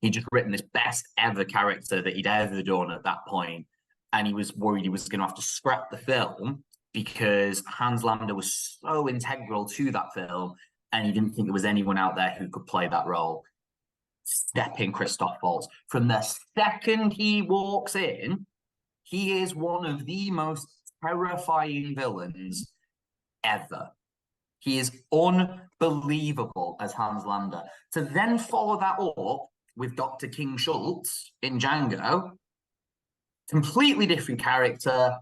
He'd just written this best ever character that he'd ever done at that point. And he was worried he was going to have to scrap the film because Hans Landa was so integral to that film. And he didn't think there was anyone out there who could play that role. Step in Christoph Waltz. From the second he walks in, he is one of the most terrifying villains ever. He is unbelievable as Hans Landa. To then follow that up with Dr. King Schultz in Django, completely different character,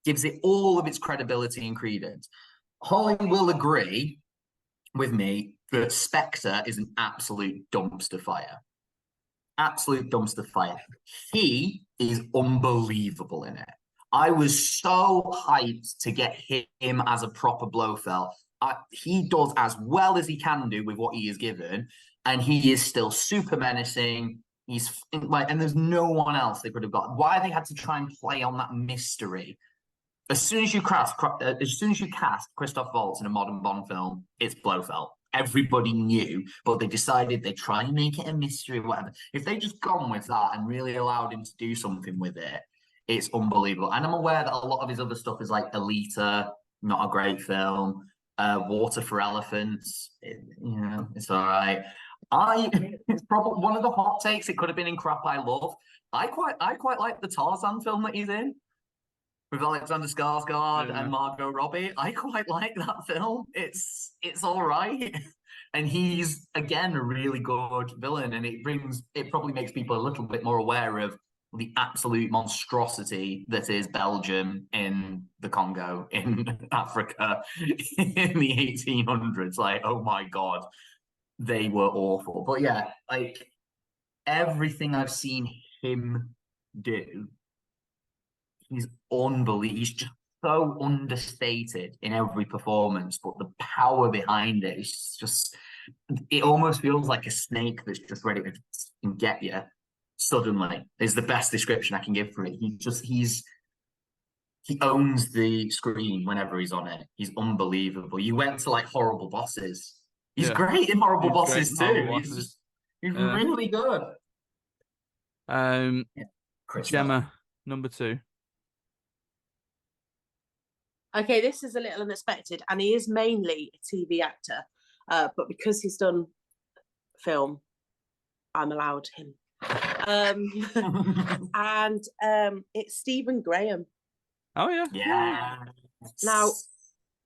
gives it all of its credibility and credence. Holly will agree with me that Spectre is an absolute dumpster fire. Absolute dumpster fire. He is unbelievable in it. I was so hyped to get him as a proper Blofeld. He does as well as he can do with what he is given, and he is still super menacing. He's like, and there's no one else they could have got. Why they had to try and play on that mystery? As soon as you cast Christoph Waltz in a modern Bond film, it's Blofeld. Everybody knew, but they decided they'd try and make it a mystery or whatever. If they just gone with that and really allowed him to do something with it, it's unbelievable. And I'm aware that a lot of his other stuff is like Alita, not a great film. Water for Elephants, it's all right. It's probably one of the hot takes. It could have been in crap I love. I quite like the Tarzan film that he's in with Alexander Skarsgård and Margot Robbie. I quite like that film. It's all right. And he's, again, a really good villain. And it probably makes people a little bit more aware of the absolute monstrosity that is Belgium in the Congo, in Africa, in the 1800s. Like, oh my God, they were awful. But yeah, like everything I've seen him do, he's unbelievable. He's just so understated in every performance, but the power behind it is just, it almost feels like a snake that's just ready to get you suddenly, is the best description I can give for it. He owns the screen whenever he's on it. He's unbelievable. You went to like Horrible Bosses. He's great in Horrible Bosses too. He's really good. Gemma, number 2. Okay, this is a little unexpected, and he is mainly a TV actor, but because he's done film, I'm allowed him. And it's Stephen Graham. Oh yeah. Yeah. Now,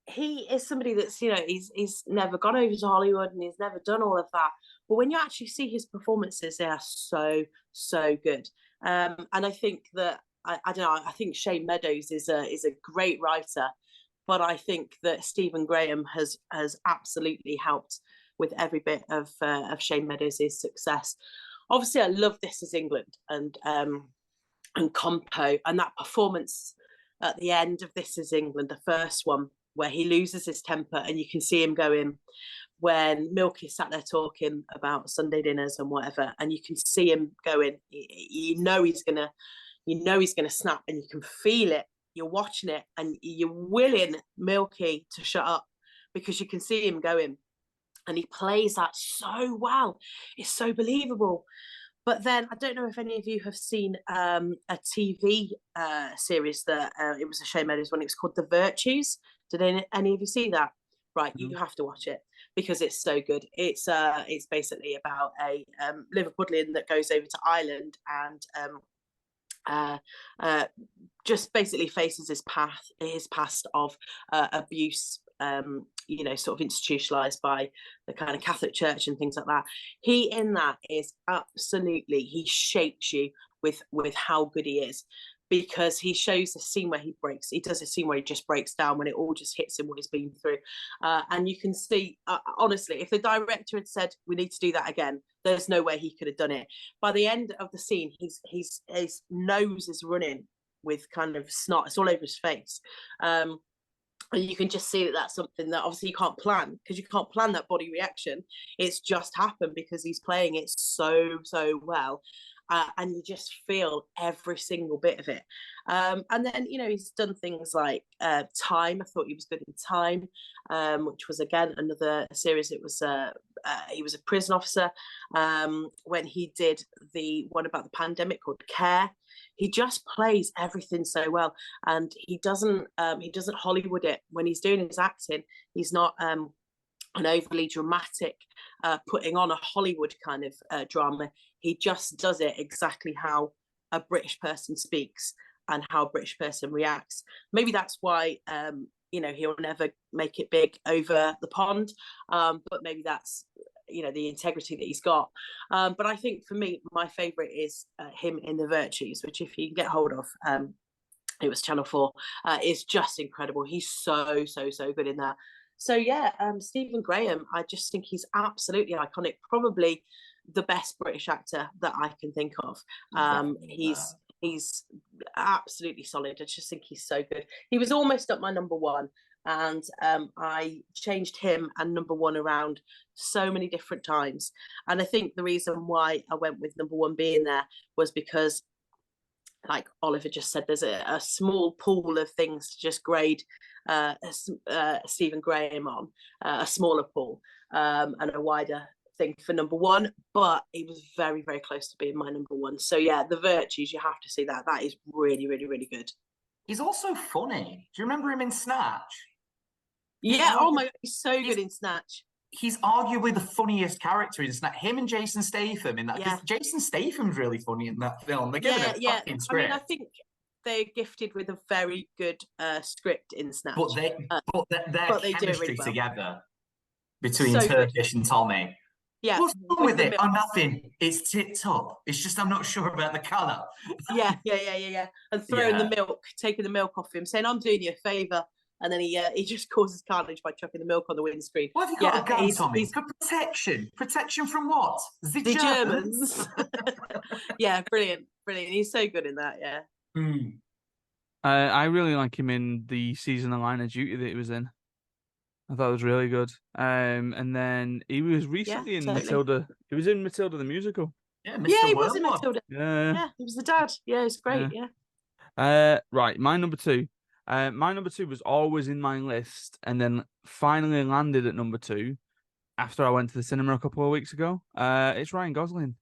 he is somebody that's, he's never gone over to Hollywood and he's never done all of that. But when you actually see his performances, they are so, so good. And I think that I don't know. I think Shane Meadows is a great writer, but I think that Stephen Graham has absolutely helped with every bit of Shane Meadows' success. Obviously, I love This Is England and Compo, and that performance at the end of This Is England, the first one, where he loses his temper and you can see him going when Milky sat there talking about Sunday dinners and whatever, and you can see him going. He's gonna snap, and you can feel it. You're watching it, and you're willing Milky to shut up because you can see him going. and he plays that so well. It's so believable. But then I don't know if any of you have seen a TV series that it was a Shane Meadows one. It was called The Virtues. Did any of you see that? Right, you have to watch it because it's so good. It's basically about a Liverpudlian that goes over to Ireland and just basically faces his past of abuse, sort of institutionalized by the kind of Catholic Church and things like that. He in that is absolutely, he shapes you with how good he is, because he shows a scene where he does a scene where he just breaks down when it all just hits him what he's been through. And you can see, honestly, if the director had said, we need to do that again, there's no way he could have done it. By the end of the scene, his nose is running with kind of snot. It's all over his face. And you can just see that that's something that obviously you can't plan, because you can't plan that body reaction. It's just happened because he's playing it so well. And you just feel every single bit of it. And then, he's done things like Time. I thought he was good in Time, which was, again, another series. It was he was a prison officer when he did the one about the pandemic called Care. He just plays everything so well, and he doesn't Hollywood it when he's doing his acting. He's not an overly dramatic putting on a Hollywood kind of drama. He just does it exactly how a British person speaks and how a British person reacts. Maybe that's why he'll never make it big over the pond, but maybe that's the integrity that he's got. But I think for me, my favorite is him in The Virtues, which if you can get hold of, it was Channel 4, is just incredible. He's so good in that. So yeah, Stephen Graham, I just think he's absolutely iconic, probably the best British actor that I can think of. He's absolutely solid. I just think he's so good. He was almost at my number one, and I changed him and number one around so many different times. And I think the reason why I went with number one being there was because, like Oliver just said, there's a small pool of things to just grade Stephen Graham on, a smaller pool, and a wider thing for number one, but he was very close to being my number one. So yeah, The Virtues, you have to see that. That is really good. He's also funny. Do you remember him in Snatch? Yeah, oh my God, he's so good in Snatch. He's arguably the funniest character in Snatch. Him and Jason Statham in that. Yeah. Jason Statham's really funny in that film. They're giving a fucking script. I mean, I think they're gifted with a very good script in Snatch. But their chemistry really well together between Turkish and Tommy. Yeah. What's wrong with it? Oh, nothing. It's tipped up. It's just I'm not sure about the colour. Yeah. And throwing the milk, taking the milk off him, saying, I'm doing you a favour. And then he just causes carnage by chucking the milk on the windscreen. What have you got a gun, Tommy? For protection. Protection from what? The Germans. Yeah, brilliant. He's so good in that, yeah. I really like him in the season of Line of Duty that he was in. I thought it was really good. And then he was recently in Matilda. He was in Matilda the musical. Yeah, he was in Matilda. Yeah, he was the dad. Yeah, it's great. Yeah. Right, my number two. My number two was always in my list, and then finally landed at number two after I went to the cinema a couple of weeks ago. It's Ryan Gosling,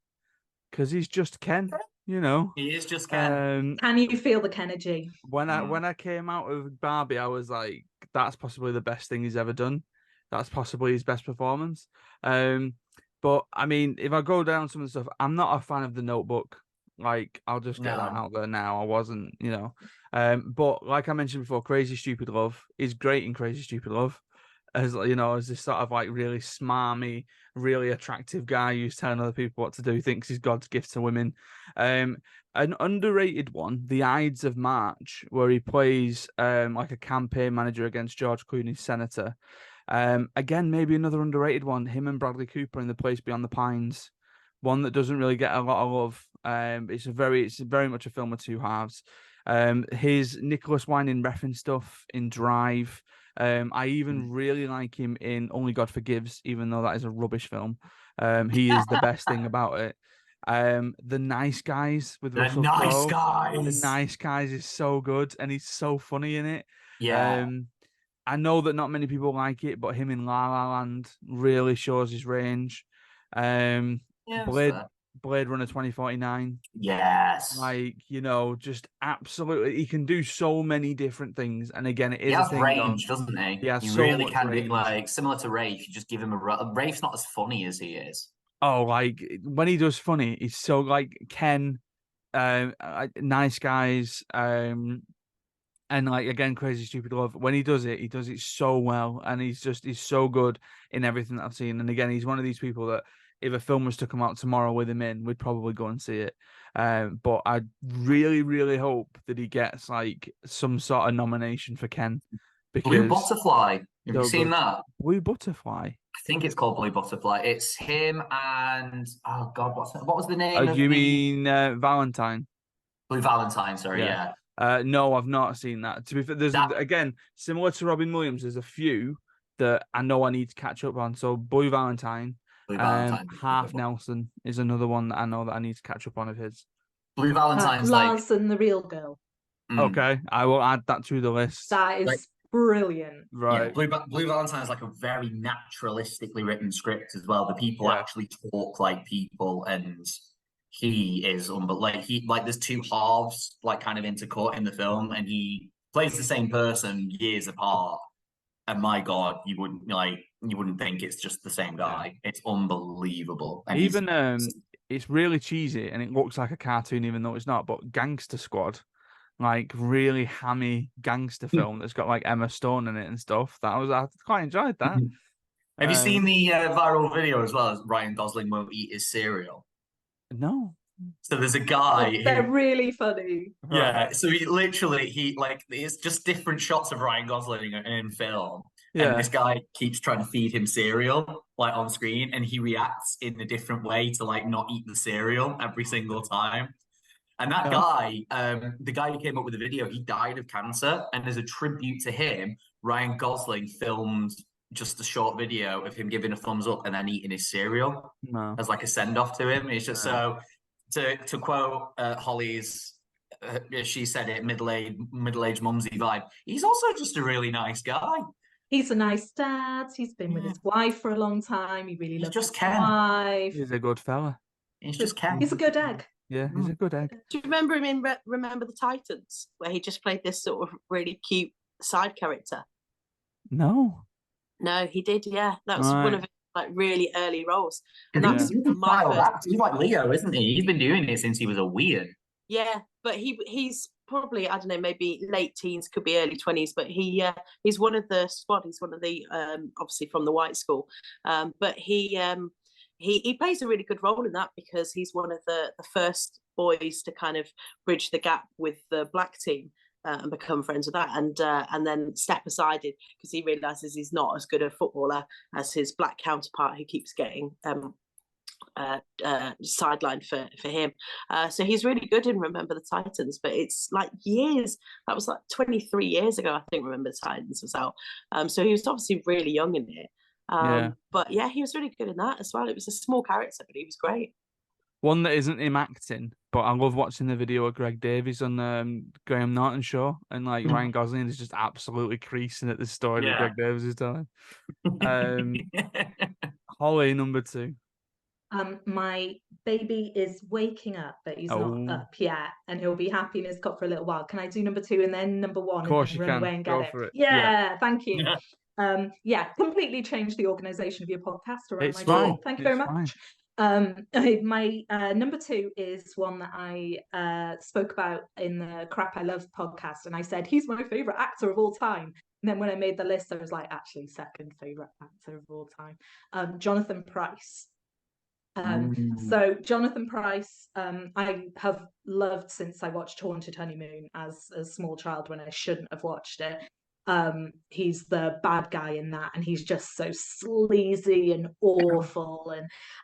because he's just Ken. He is just Ken. Can you feel the Kennedy? When I came out of Barbie, I was like, that's possibly the best thing he's ever done. That's possibly his best performance. But I mean, if I go down some of the stuff, I'm not a fan of The Notebook. Like, I'll just get that out there now. I wasn't, but like I mentioned before, Crazy Stupid Love is great in Crazy Stupid Love. As this sort of like really smarmy, really attractive guy who's telling other people what to do, thinks he's God's gift to women. An underrated one, The Ides of March, where he plays like a campaign manager against George Clooney's senator. Again, maybe another underrated one, him and Bradley Cooper in The Place Beyond the Pines. One that doesn't really get a lot of love. It's very much a film of two halves. His Nicholas Winding Refn stuff in Drive. I even really like him in Only God Forgives, even though that is a rubbish film. He is the best thing about it. The Nice Guys with Russell Crowe. The Nice Guys is so good, and he's so funny in it. Yeah. I know that not many people like it, but him in La La Land really shows his range. Yeah, Blade Runner 2049. Yes. Like, just absolutely, he can do so many different things. And again, it He is a has thing range, doesn't he? he has He so really much can do, range. like, similar to Rafe, you just give him Rafe's not as funny as he is. Oh, like when he does funny, he's so like Ken, Nice Guys, and like again, Crazy Stupid Love. When he does it so well, and he's so good in everything that I've seen. And again, he's one of these people that if a film was to come out tomorrow with him in, we'd probably go and see it. But I really, really hope that he gets like some sort of nomination for Ken Blue because Butterfly. Have you seen good. that? Blue Butterfly. I think it's called Blue Butterfly. It's him and oh god, what was the name of You the mean Valentine? Blue Valentine? Sorry, Yeah. yeah. No, I've not seen that. To be fair, there's That again similar to Robin Williams. There's a few that I know I need to catch up on. So Blue Valentine, Blue Valentine. Half Nelson is another one that I know that I need to catch up on of his. Blue Valentine's Lars and the Real Girl. Okay, I will add that to the list. That is brilliant. Right. Yeah, Blue Valentine's like a very naturalistically written script as well. The people actually talk like people, and he is there's two halves like kind of intercut in the film, and he plays the same person years apart. And my God, you wouldn't think it's just the same guy. It's unbelievable. And Even it's really cheesy and it looks like a cartoon, even though it's not. But Gangster Squad, like really hammy gangster film that's got like Emma Stone in it and stuff. I quite enjoyed that. Have you seen the viral video as well as Ryan Gosling won't eat his cereal? No. So there's a guy they're really funny. Yeah, so it's just different shots of Ryan Gosling in film. Yeah. And this guy keeps trying to feed him cereal like on screen, and he reacts in a different way to like not eat the cereal every single time. And that guy, the guy who came up with the video, he died of cancer. And as a tribute to him, Ryan Gosling filmed just a short video of him giving a thumbs up and then eating his cereal as like a send off to him. It's just so to quote Holly's, she said it, middle-aged mumsy vibe. He's also just a really nice guy. He's a nice dad. He's been with his wife for a long time. He really loves his wife. He's a good fella. He's just Ken. He's a good egg. Yeah, he's a good egg. Do you remember him in Remember the Titans, where he just played this sort of really cute side character? No, he did. Yeah, that was one of his like really early roles. And that's he's like Leo, isn't he? He's been doing it since he was a weird. Yeah, but he's probably, I don't know, maybe late teens, could be early 20s, but he's one of the squad. He's one of the obviously from the white school, but he plays a really good role in that because he's one of the first boys to kind of bridge the gap with the black team and become friends with that, and then step aside because he realizes he's not as good a footballer as his black counterpart who keeps getting sidelined for him. So he's really good in Remember the Titans, but it's like years. That was like 23 years ago, I think. Remember the Titans was out. So he was obviously really young in it. But yeah, he was really good in that as well. It was a small character, but he was great. One that isn't him acting, but I love watching the video of Greg Davies on Graham Norton show, and like Ryan Gosling is just absolutely creasing at the story that Greg Davies is telling. Holly, number 2. My baby is waking up, but he's not up yet, and he'll be happy in his cot for a little while. Can I do number 2 and then number 1? Of course and you run can. away and Go get for it. Yeah, thank you. Completely changed the organization of your podcast around It's my fine. day. Thank you very much. My number 2 is one that I spoke about in the Crap I Love podcast, and I said he's my favorite actor of all time. And then when I made the list, I was like, actually, second favorite actor of all time, Jonathan Pryce. So Jonathan Pryce, I have loved since I watched Haunted Honeymoon as a small child when I shouldn't have watched it. He's the bad guy in that, and he's just so sleazy and awful.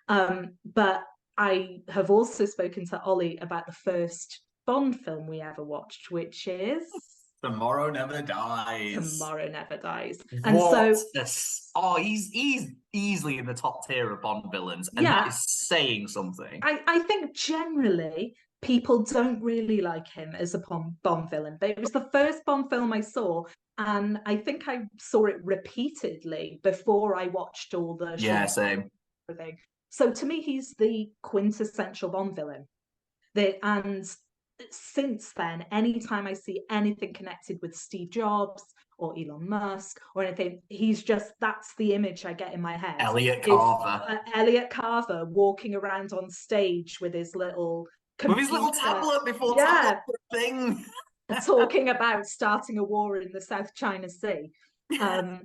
And but I have also spoken to Ollie about the first Bond film we ever watched, which is Tomorrow Never Dies. Tomorrow Never Dies. And he's easily in the top tier of Bond villains, and that is saying something. I think generally people don't really like him as a Bond villain, but it was the first Bond film I saw, And I think I saw it repeatedly before I watched all the same. Everything. So to me, he's the quintessential Bond villain. And since then, anytime I see anything connected with Steve Jobs or Elon Musk or anything, that's the image I get in my head. Elliot Carver. Elliot Carver walking around on stage with his little computer. With his little tablet before tablet thing. Talking about starting a war in the South China Sea. I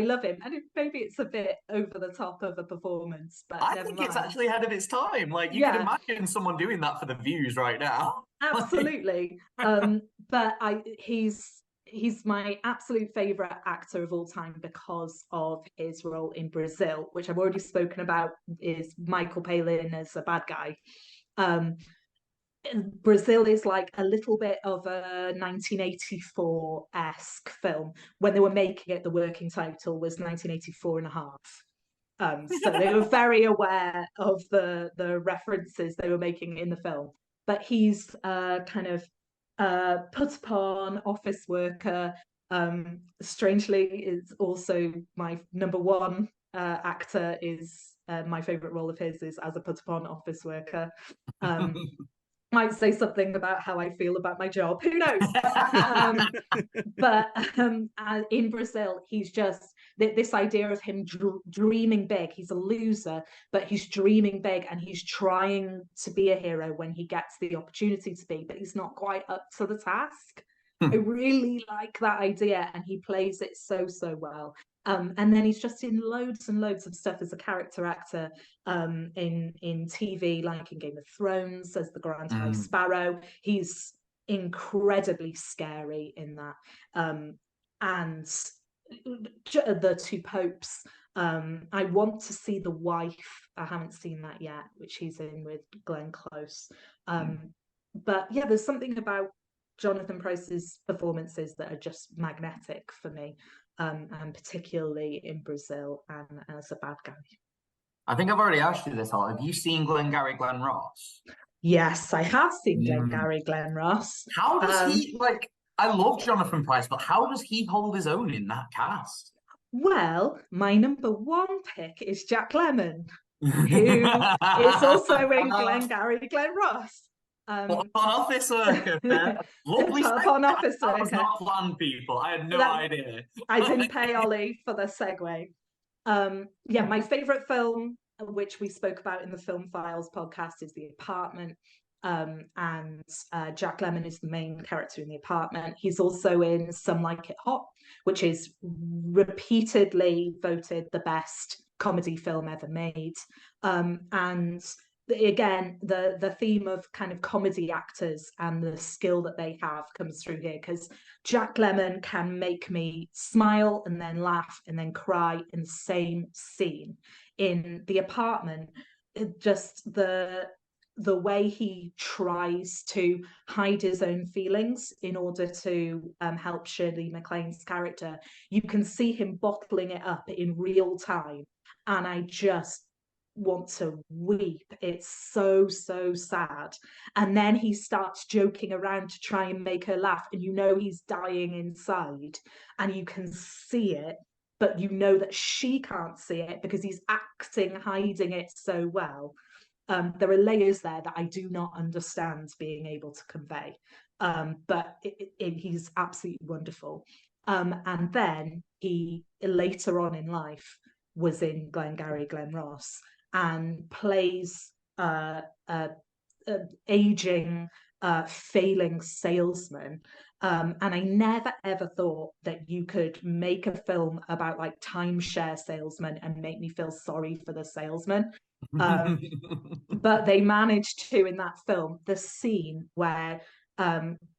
love him, and maybe it's a bit over the top of a performance, but I think it's actually ahead of its time. Like, you can imagine someone doing that for the views right now. Absolutely. But he's my absolute favorite actor of all time because of his role in Brazil, which I've already spoken about, is Michael Palin as a bad guy. Brazil is like a little bit of a 1984-esque film. When they were making it, the working title was 1984 and a half. So they were very aware of the references they were making in the film. But he's kind of put upon office worker. Strangely, is also my number one actor. Is my favorite role of his is as a put upon office worker. Might say something about how I feel about my job. Who knows? But in Brazil, he's just this idea of him dreaming big. He's a loser, but he's dreaming big, and he's trying to be a hero when he gets the opportunity to be, but he's not quite up to the task. I really like that idea, and he plays it so well. And then he's just in loads and loads of stuff as a character actor, in TV, like in Game of Thrones as the Grand High Sparrow. He's incredibly scary in that. And the Two Popes. I want to see The Wife. I haven't seen that yet, which he's in with Glenn Close. But yeah, there's something about Jonathan Pryce's performances that are just magnetic for me. And particularly in Brazil and as a bad guy. I think I've already asked you this, Hal. Have you seen Glengarry Glen Ross? Yes, I have seen Glengarry Glen Ross. How does he, I love Jonathan Pryce, but how does he hold his own in that cast? Well, my number one pick is Jack Lemmon, who is also in Glengarry Glen Ross. What on office worker? Lovely. On office worker. That was not planned, people. I had no idea. I didn't pay Ollie for the segue. My favorite film, which we spoke about in the Film Files podcast, is The Apartment. And Jack Lemmon is the main character in The Apartment. He's also in Some Like It Hot, which is repeatedly voted the best comedy film ever made. And again, the theme of kind of comedy actors and the skill that they have comes through here, because Jack Lemmon can make me smile and then laugh and then cry in the same scene. In The Apartment, just the way he tries to hide his own feelings in order to help Shirley MacLaine's character, you can see him bottling it up in real time, and I just want to weep. It's so sad. And then he starts joking around to try and make her laugh, and you know he's dying inside, and you can see it, but you know that she can't see it because he's hiding it so well. There are layers there that I do not understand being able to convey, but he's absolutely wonderful. And then he later on in life was in Glengarry Glen Ross and plays aging, failing salesman. And I never ever thought that you could make a film about like timeshare salesmen and make me feel sorry for the salesman. But they managed to, in that film, the scene where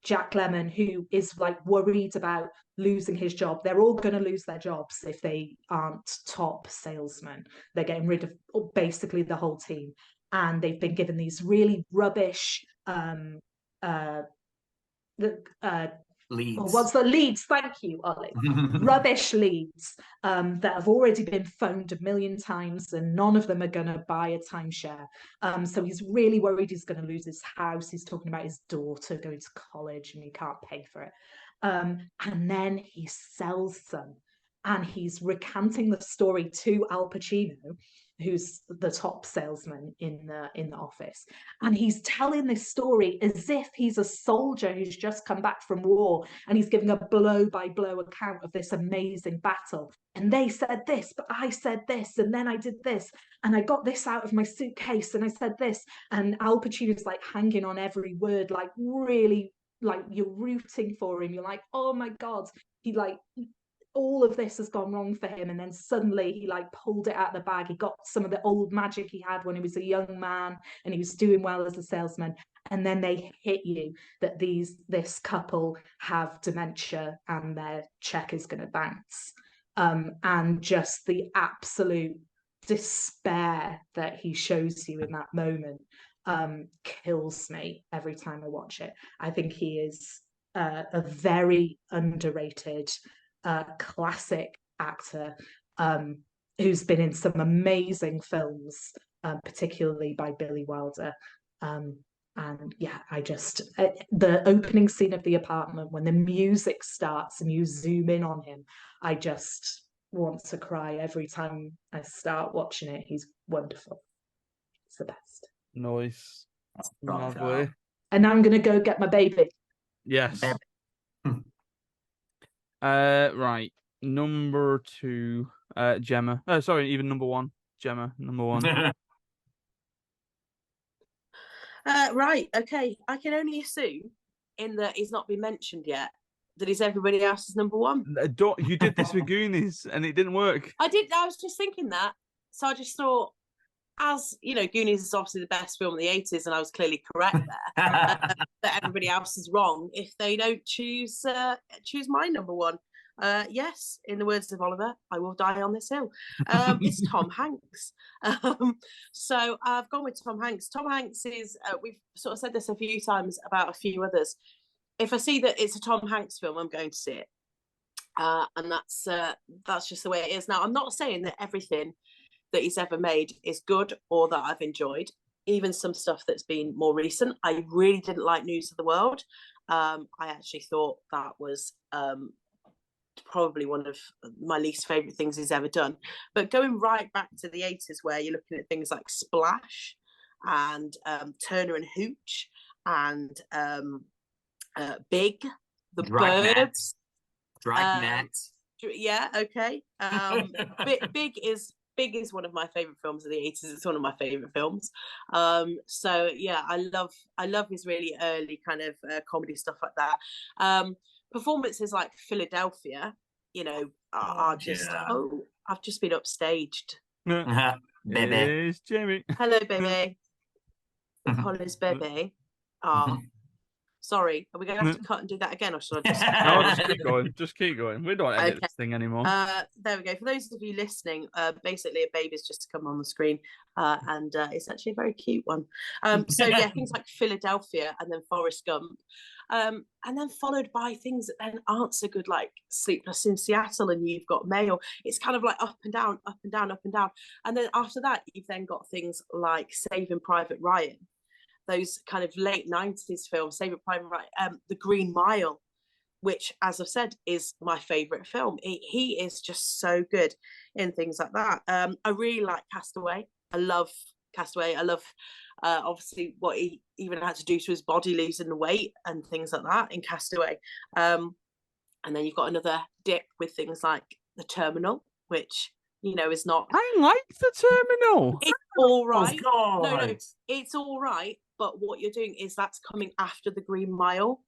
Jack Lemmon, who is like worried about losing his job, they're all going to lose their jobs if they aren't top salesmen. They're getting rid of basically the whole team, and they've been given these really rubbish leads. What's the leads? Thank you, Ollie. Rubbish leads that have already been phoned a million times, and none of them are going to buy a timeshare. So he's really worried he's going to lose his house. He's talking about his daughter going to college and he can't pay for it. And then he sells them, and he's recanting the story to Al Pacino, who's the top salesman in the office, and he's telling this story as if he's a soldier who's just come back from war, and he's giving a blow-by-blow account of this amazing battle. And they said this, but I said this, and then I did this, and I got this out of my suitcase, and I said this. And Al Pacino's like hanging on every word, like really, like you're rooting for him. You're like, oh my God, he like all of this has gone wrong for him, and then suddenly he like pulled it out of the bag. He got some of the old magic he had when he was a young man and he was doing well as a salesman, and then they hit you that this couple have dementia and their check is going to bounce, and just the absolute despair that he shows you in that moment kills me every time I watch it. I think he is a very underrated classic actor who's been in some amazing films, particularly by Billy Wilder. And yeah, I just the opening scene of the apartment when the music starts and you zoom in on him, I just want to cry every time I start watching it. He's wonderful. It's the best. Nice. Strong Lovely. shout. And now I'm gonna go get my baby. Yes. Right. Number 2, Gemma. Sorry, even number 1. Gemma, number 1. Right, okay. I can only assume, in that he's not been mentioned yet, that he's everybody else's number 1. You did this with Goonies and it didn't work. I was just thinking that. So I just thought, as you know, Goonies is obviously the best film of the 80s, and I was clearly correct there. That everybody else is wrong if they don't choose my number 1. Yes, in the words of Oliver, I will die on this hill. It's Tom Hanks. So I've gone with Tom Hanks. Tom Hanks is, we've sort of said this a few times about a few others. If I see that it's a Tom Hanks film, I'm going to see it. And that's just the way it is. Now, I'm not saying that everything that he's ever made is good or that I've enjoyed. Even some stuff that's been more recent. I really didn't like News of the World. I actually thought that was probably one of my least favourite things he's ever done. But going right back to the 80s, where you're looking at things like Splash and Turner and Hooch and Big, The Birds. Dragnet. Yeah, okay. Big is one of my favorite films of the 80s. It's one of my favorite films. So yeah, I love his really early kind of comedy stuff like that. Performances like Philadelphia, you know, are just I've just been upstaged. Baby. It's Jamie. Hello, baby. Holly's baby. Oh, sorry. Are we going to have to cut and do that again, or should I just? No, just keep going. Just keep going. We don't edit this thing anymore. There we go. For those of you listening, basically a baby's just come on the screen, and it's actually a very cute one. So yeah, things like Philadelphia and then Forrest Gump, and then followed by things that then aren't so good, like Sleepless in Seattle and You've Got Mail. It's kind of like up and down, up and down, up and down. And then after that, you've then got things like Saving Private Ryan. Those kind of late 90s films, Saving Private Ryan, The Green Mile, which, as I've said, is my favourite film. He is just so good in things like that. I really like Castaway. I love Castaway. I love, obviously, what he even had to do to his body, losing the weight and things like that in Castaway. And then you've got another dip with things like The Terminal, which, you know, is not... I like The Terminal. It's all right. Oh, No, it's all right. But what you're doing is that's coming after The Green Mile.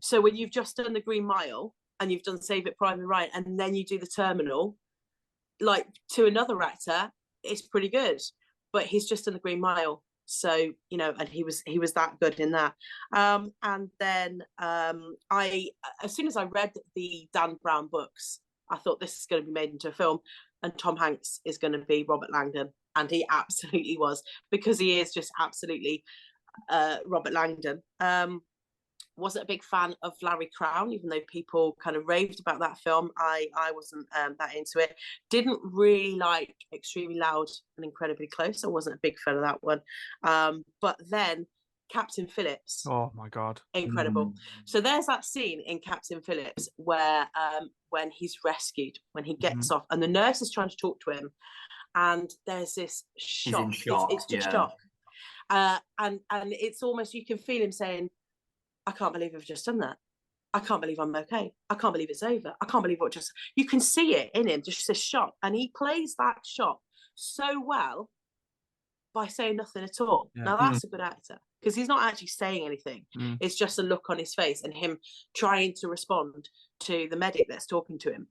So when you've just done The Green Mile and you've done Save It Private Ryan and then you do The Terminal, like, to another actor, it's pretty good. But he's just done The Green Mile. So, you know, and he was that good in that. And then as soon as I read the Dan Brown books, I thought this is going to be made into a film, and Tom Hanks is going to be Robert Langdon. And he absolutely was, because he is just absolutely Robert Langdon. Wasn't a big fan of Larry Crowne, even though people kind of raved about that film. I wasn't that into it. Didn't really like Extremely Loud and Incredibly Close. I wasn't a big fan of that one. But then Captain Phillips. Oh my God. Incredible. So there's that scene in Captain Phillips where when he's rescued, when he gets off, and the nurse is trying to talk to him, and there's this shock. He's in shock. It's just shock. And it's almost, you can feel him saying, I can't believe I've just done that. I can't believe I'm okay. I can't believe it's over. I can't believe what just, you can see it in him, just this shock. And he plays that shock so well by saying nothing at all. Yeah. Now that's a good actor, because he's not actually saying anything. It's just a look on his face and him trying to respond to the medic that's talking to him.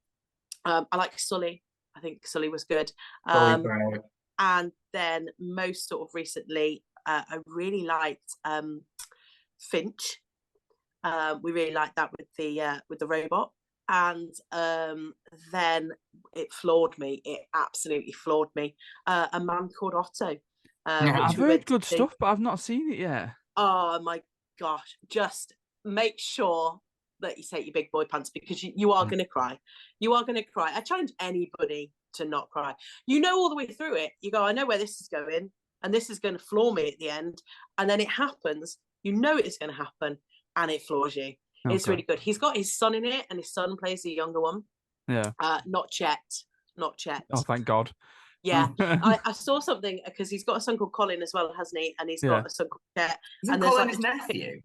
I like Sully. I think Sully was good. And then most sort of recently, I really liked Finch. We really liked that with the robot. And then it floored me. It absolutely floored me. A Man Called Otto. I've heard good stuff, but I've not seen it yet. Oh my gosh! Just make sure that you take your big boy pants, because you are going to cry. You are going to cry. I challenge anybody to not cry. You know all the way through it. You go, I know where this is going, and this is going to floor me at the end. And then it happens. You know it's going to happen, and it floors you. Okay. It's really good. He's got his son in it, and his son plays the younger one. Yeah. Not Chet. Not Chet. Oh, thank God. Yeah, I saw something, because he's got a son called Colin as well, hasn't he? And he's got a son called Chet. And Colin his nephew?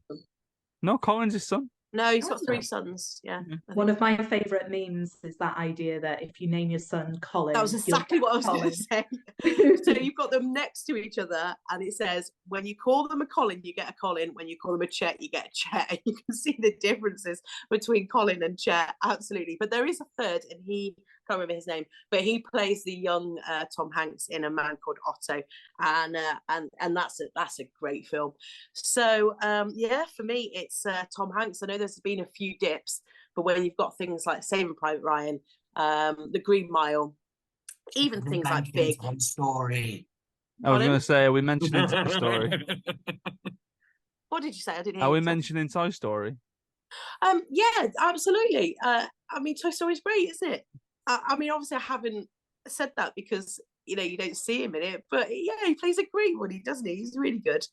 No, Colin's his son. No, he's got 3 sons. Yeah. One of my favourite memes is that idea that if you name your son Colin, that was exactly what I was going to say. So you've got them next to each other, and it says, when you call them a Colin, you get a Colin. When you call them a Chet, you get a Chet. And you can see the differences between Colin and Chet, absolutely. But there is a third, and he, can't remember his name, but he plays the young Tom Hanks in A Man Called Otto, and that's a great film. So yeah, for me it's Tom Hanks. I know there's been a few dips, but when you've got things like Saving Private Ryan, The Green Mile, even things like Big Story. I was going to say, are we mentioning Toy Story? What did you say? I didn't hear. Are we mentioning Toy Story? Yeah, absolutely. I mean, Toy Story is great, isn't it? I mean, obviously, I haven't said that because you don't see him in it, but yeah, he plays a great one. He doesn't he? He's really good.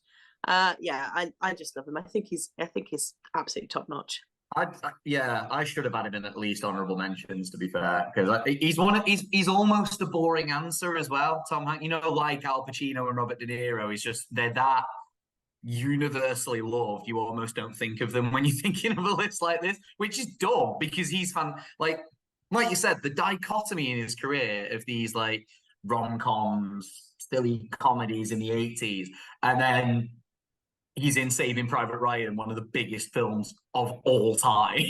Yeah, I just love him. I think he's absolutely top notch. I should have had him in at least honourable mentions, to be fair, because he's almost a boring answer as well. Tom Hanks, like Al Pacino and Robert De Niro, they're that universally loved. You almost don't think of them when you're thinking of a list like this, which is dumb because he's fun. Like you said, the dichotomy in his career of these like rom-coms, silly comedies in the 80s, and then he's in Saving Private Ryan, one of the biggest films of all time.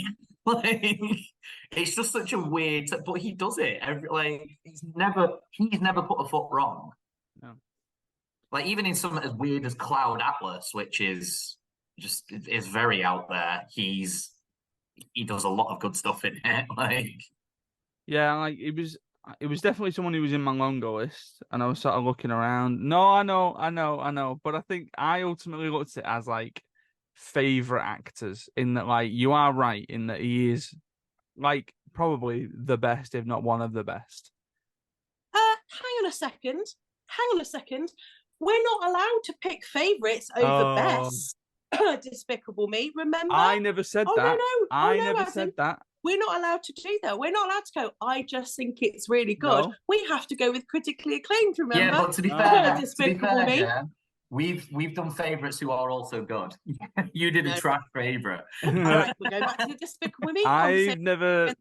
It's just such a weird, but he does it. He's never put a foot wrong. No. Like even in something as weird as Cloud Atlas, which is very out there, he does a lot of good stuff in it. Yeah, it was definitely someone who was in my longer list, and I was sort of looking around. No, I know, but I think I ultimately looked at it as favorite actors, in that you are right in that he is probably the best, if not one of the best. Hang on a second. We're not allowed to pick favourites over best. Despicable Me, remember? I never said that. No. I never said that. We're not allowed to do that. We're not allowed to go, I just think it's really good. No. We have to go with critically acclaimed, remember? Yeah, but to be fair, yeah, we've done favourites who are also good. You did a trash favourite. All right, we'll go back to the Despicable Me. I've never...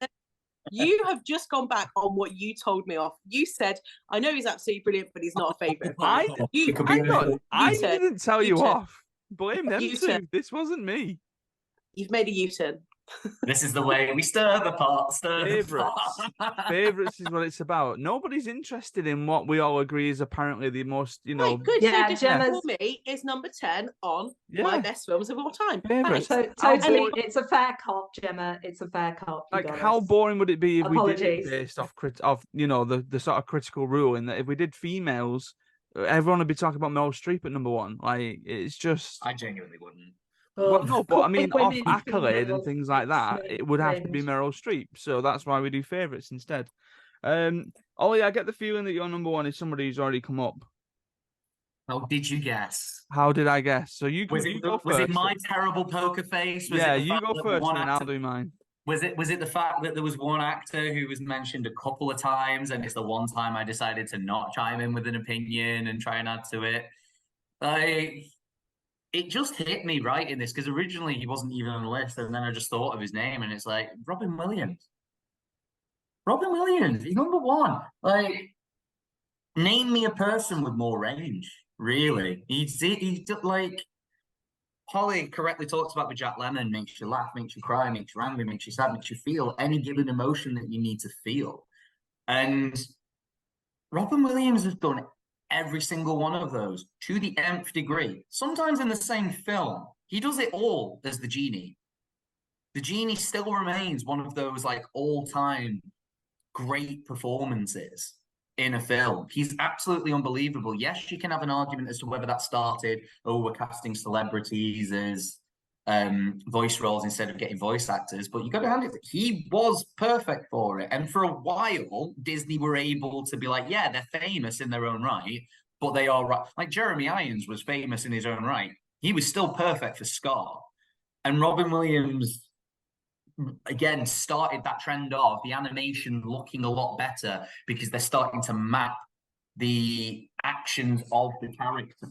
You have just gone back on what you told me off. You said, I know he's absolutely brilliant, but he's not a favourite. I didn't tell you off. Blame them too. This wasn't me. You've made a U-turn. This is the way we stir the pot. Favourites is what it's about. Nobody's interested in what we all agree is apparently the most, Right, good. Yeah, so Despicable Me is number 10 on my best films of all time. Favourites. Totally, it's a fair cop, Gemma. It's a fair cop. How boring would it be if we did it based off the sort of critical rule, in that if we did females, everyone would be talking about Meryl Streep at number 1. It's just... I genuinely wouldn't. Well, no, but I mean, off accolade and things like that, it would have to be Meryl Streep. So that's why we do favourites instead. Ollie, I get the feeling that your number 1 is somebody who's already come up. How did you guess? How did I guess? So you Was you it go was it first. my terrible poker face? Was Yeah, it the you fact go that first, one and then I'll actor do mine. was it the fact that there was one actor who was mentioned a couple of times, and it's the one time I decided to not chime in with an opinion and try and add to it? Like, it just hit me right in this because originally he wasn't even on the list, and then I just thought of his name, and it's like Robin Williams. Robin Williams, he's number one. Like, name me a person with more range. Really, he's like Holly correctly talks about with Jack Lemmon, makes you laugh, makes you cry, makes you angry, makes you sad, makes you feel any given emotion that you need to feel. And Robin Williams has done every single one of those to the nth degree. Sometimes in the same film, he does it all as the genie. The genie still remains one of those like all-time great performances in a film. He's absolutely unbelievable. Yes, you can have an argument as to whether that started, oh, we're casting celebrities as voice roles instead of getting voice actors, but you got to hand it, he was perfect for it. And for a while, Disney were able to be like, yeah, they're famous in their own right, but they are right. Like Jeremy Irons was famous in his own right. He was still perfect for Scar. And Robin Williams again started that trend of the animation looking a lot better because they're starting to map the actions of the character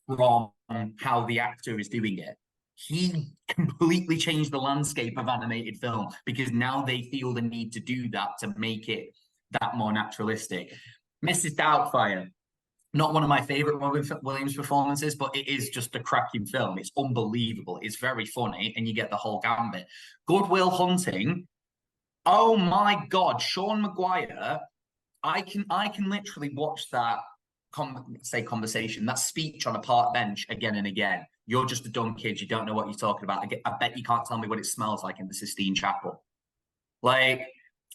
from how the actor is doing it. He completely changed the landscape of animated film because now they feel the need to do that to make it that more naturalistic. Mrs. Doubtfire, not one of my favorite Robin Williams performances, but it is just a cracking film. It's unbelievable. It's very funny, and you get the whole gambit. Good Will Hunting. Oh my God, Sean Maguire. I can literally watch that conversation, that speech on a park bench again and again. You're just a dumb kid. You don't know what you're talking about. I bet you can't tell me what it smells like in the Sistine Chapel. Like,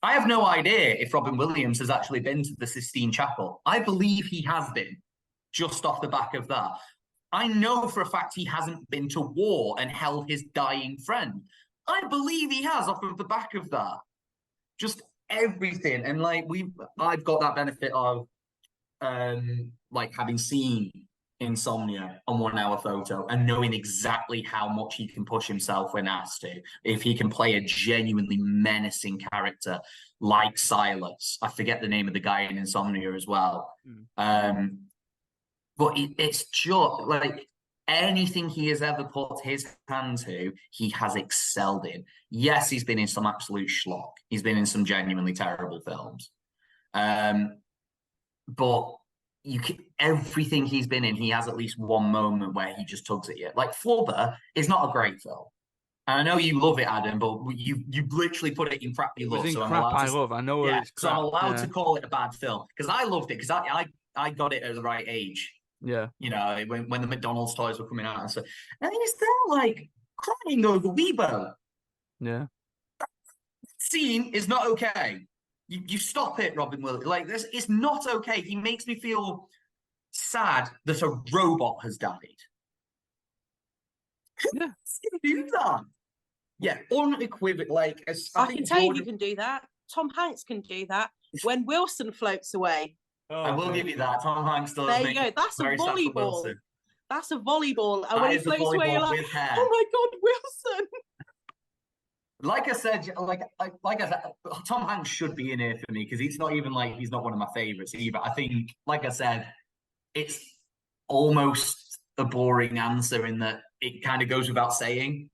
I have no idea if Robin Williams has actually been to the Sistine Chapel. I believe he has been, just off the back of that. I know for a fact he hasn't been to war and held his dying friend. I believe he has off of the back of that. Just everything. And like I've got that benefit of like having seen Insomnia on 1 Hour Photo and knowing exactly how much he can push himself when asked to. If he can play a genuinely menacing character like Silas, I forget the name of the guy in Insomnia as well. But it's just like anything he has ever put his hand to, he has excelled in. Yes, he's been in some absolute schlock. He's been in some genuinely terrible films. But everything he's been in, he has at least one moment where he just tugs at you. Like Flubber is not a great film. And I know you love it, Adam, but you literally put it in crap you love. So crap I love. I know it's crap. So I'm allowed to call it a bad film because I loved it because I got it at the right age. Yeah. You know, when the McDonald's toys were coming out and stuff. And then it's there like crying over Weibo. Yeah. Scene is not okay. You stop it, Robin Williams. Like this, it's not okay. He makes me feel sad that a robot has died. Yeah. Do that. Yeah, unequivocal. Like I can tell you who can do that. Tom Hanks can do that when Wilson floats away. I will give you that. Tom Hanks does. There you go. That's a volleyball. That's a volleyball. And when he floats away, you're like, oh my God, Wilson. Like I said, Tom Hanks should be in here for me because he's not even like he's not one of my favorites either. I think, like I said, it's almost a boring answer in that it kind of goes without saying,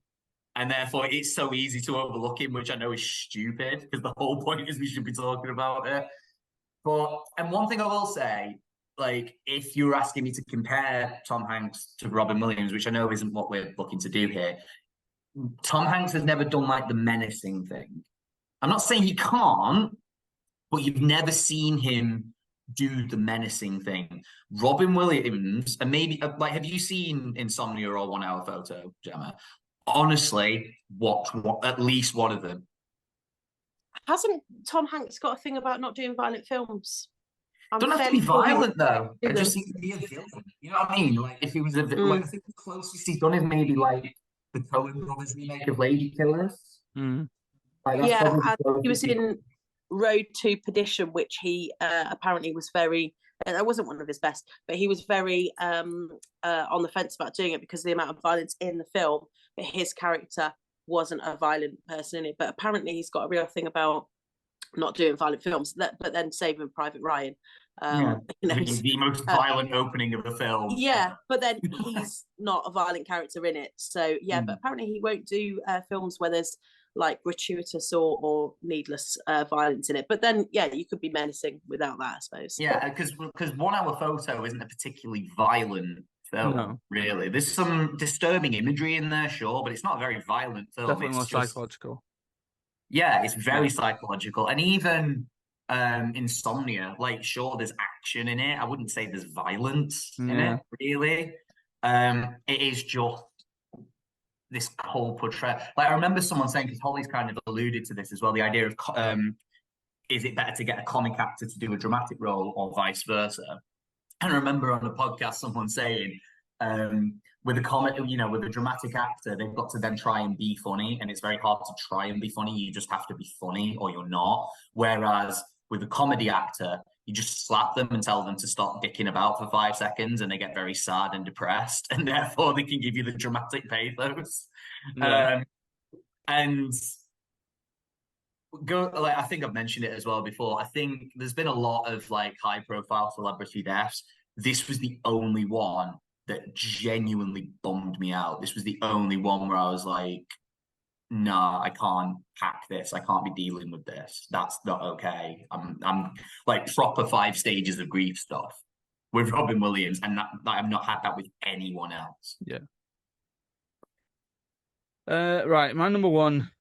and therefore it's so easy to overlook him, which I know is stupid because the whole point is we should be talking about it. And one thing I will say, like, if you're asking me to compare Tom Hanks to Robin Williams, which I know isn't what we're looking to do here, Tom Hanks has never done like the menacing thing. I'm not saying he can't, but you've never seen him do the menacing thing. Robin Williams, and maybe like, have you seen Insomnia or 1 Hour Photo, Gemma? Honestly, watch at least one of them. Hasn't Tom Hanks got a thing about not doing violent films? Don't have to be violent though. I just think to be a villain. You know what I mean? Like if he was a like, I think the closest he's done is maybe like the Coen Brothers remake of Lady Killers. Like, yeah, he was in Road to Perdition, which he apparently was very That wasn't one of his best, but he was very on the fence about doing it because of the amount of violence in the film. But his character wasn't a violent person in it. But apparently, he's got a real thing about not doing violent films. But then Saving Private Ryan, Yeah. you know, The most violent opening of a film. yeah, but then he's not a violent character in it. So yeah, but apparently he won't do films where there's like gratuitous or needless violence in it. But then yeah, you could be menacing without that, I suppose. Yeah, because 1 Hour Photo isn't a particularly violent film, No. really. There's some disturbing imagery in there, sure, but it's not a very violent film. Definitely more It's just, psychological. yeah, it's very psychological. And even Insomnia, like, sure, there's action in it. I wouldn't say there's violence in it, really. It is just this cold portrayal. Like, I remember someone saying, because Holly's kind of alluded to this as well, the idea of is it better to get a comic actor to do a dramatic role or vice versa? And I remember on the podcast someone saying, with a comic, with a dramatic actor, they've got to then try and be funny, and it's very hard to try and be funny. You just have to be funny, or you're not. Whereas with a comedy actor, you just slap them and tell them to stop dicking about for 5 seconds, and they get very sad and depressed, and therefore they can give you the dramatic pathos. Yeah. And I think I've mentioned it as well before. I think there's been a lot of like high profile celebrity deaths. This was the only one that genuinely bummed me out. This was the only one where I was like, nah, I can't hack this. I can't be dealing with this. That's not okay. I'm like proper 5 stages of grief stuff with Robin Williams, and that I've not had that with anyone else. Yeah. Right, my number 1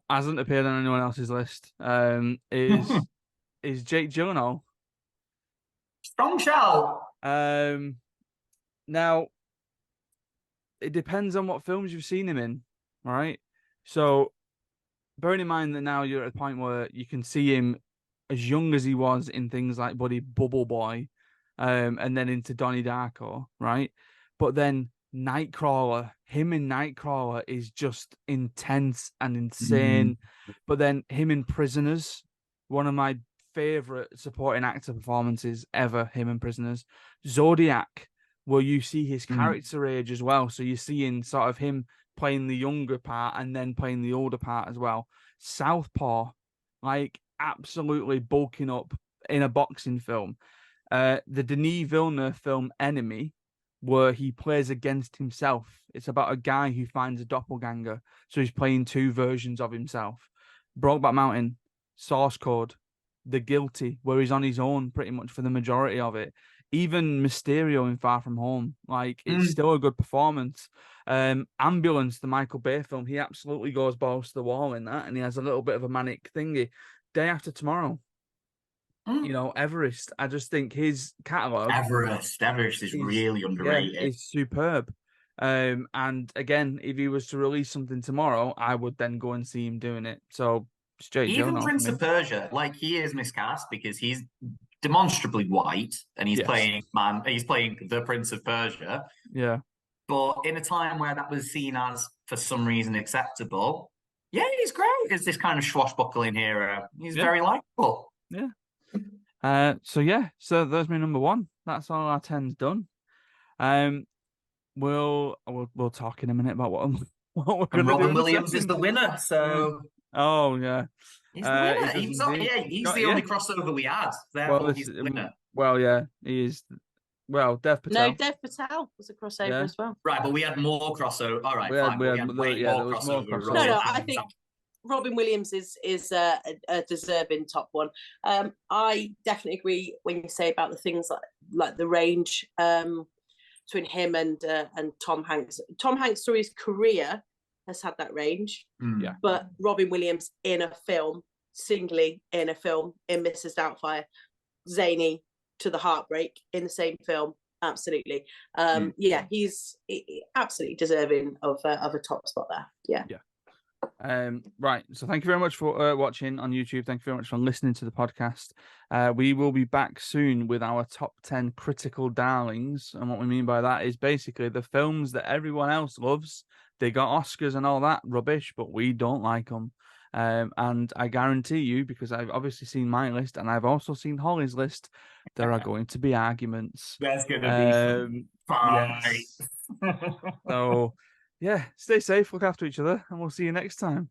hasn't appeared on anyone else's list. Is Jake Gyllenhaal. Strong shout. Now it depends on what films you've seen him in, right? So bearing in mind that now you're at a point where you can see him as young as he was in things like Buddy Bubble Boy, and then into Donnie Darko, right? But then Nightcrawler, him in Nightcrawler is just intense and insane. But then him in Prisoners, one of my favorite supporting actor performances ever, him in Prisoners. Zodiac, where you see his character age as well. So you're seeing sort of him playing the younger part and then playing the older part as well. Southpaw, like absolutely bulking up in a boxing film. The Denis Villeneuve film Enemy, where he plays against himself. It's about a guy who finds a doppelganger, so he's playing 2 versions of himself. Brokeback Mountain, Source Code, The Guilty, where he's on his own pretty much for the majority of it. Even Mysterio in Far From Home, like it's still a good performance. Ambulance, the Michael Bay film, he absolutely goes balls to the wall in that, and he has a little bit of a manic thingy. Day After Tomorrow, Everest. I just think his catalogue, Everest is really underrated. Yeah, it's superb. And again, if he was to release something tomorrow, I would then go and see him doing it. So straight even Gyllenhaal Prince of Persia, like, he is miscast because he's demonstrably white and he's playing the Prince of Persia. Yeah. But in a time where that was seen as, for some reason, acceptable, yeah, he's great. It's this kind of swashbuckling hero. He's very likable. Yeah. So there's my number 1. That's all our 10's done. We'll talk in a minute about what we're going to do. Robin Williams is the winner, so oh yeah, he's the winner. He's the only crossover we had. Therefore, he's the winner. Well, yeah, he is. Well, Dev Patel. No, Dev Patel was a crossover as well. Right, but we had more crossover. All right, fine. We had way more crossover. No, I think Robin Williams is a deserving top 1. I definitely agree when you say about the things like the range between him and Tom Hanks. Tom Hanks through his career has had that range, but Robin Williams in a film, singly in a film, in Mrs. Doubtfire, zany to the heartbreak in the same film, absolutely. He's absolutely deserving of a top spot there. Right, so thank you very much for watching on YouTube. Thank you very much for listening to the podcast. We will be back soon with our top 10 critical darlings, and what we mean by that is basically the films that everyone else loves. They got Oscars and all that rubbish, but we don't like them. And I guarantee you, because I've obviously seen my list and I've also seen Holly's list, there are going to be arguments. There's going to be some fights. Yes. So, yeah, stay safe, look after each other, and we'll see you next time.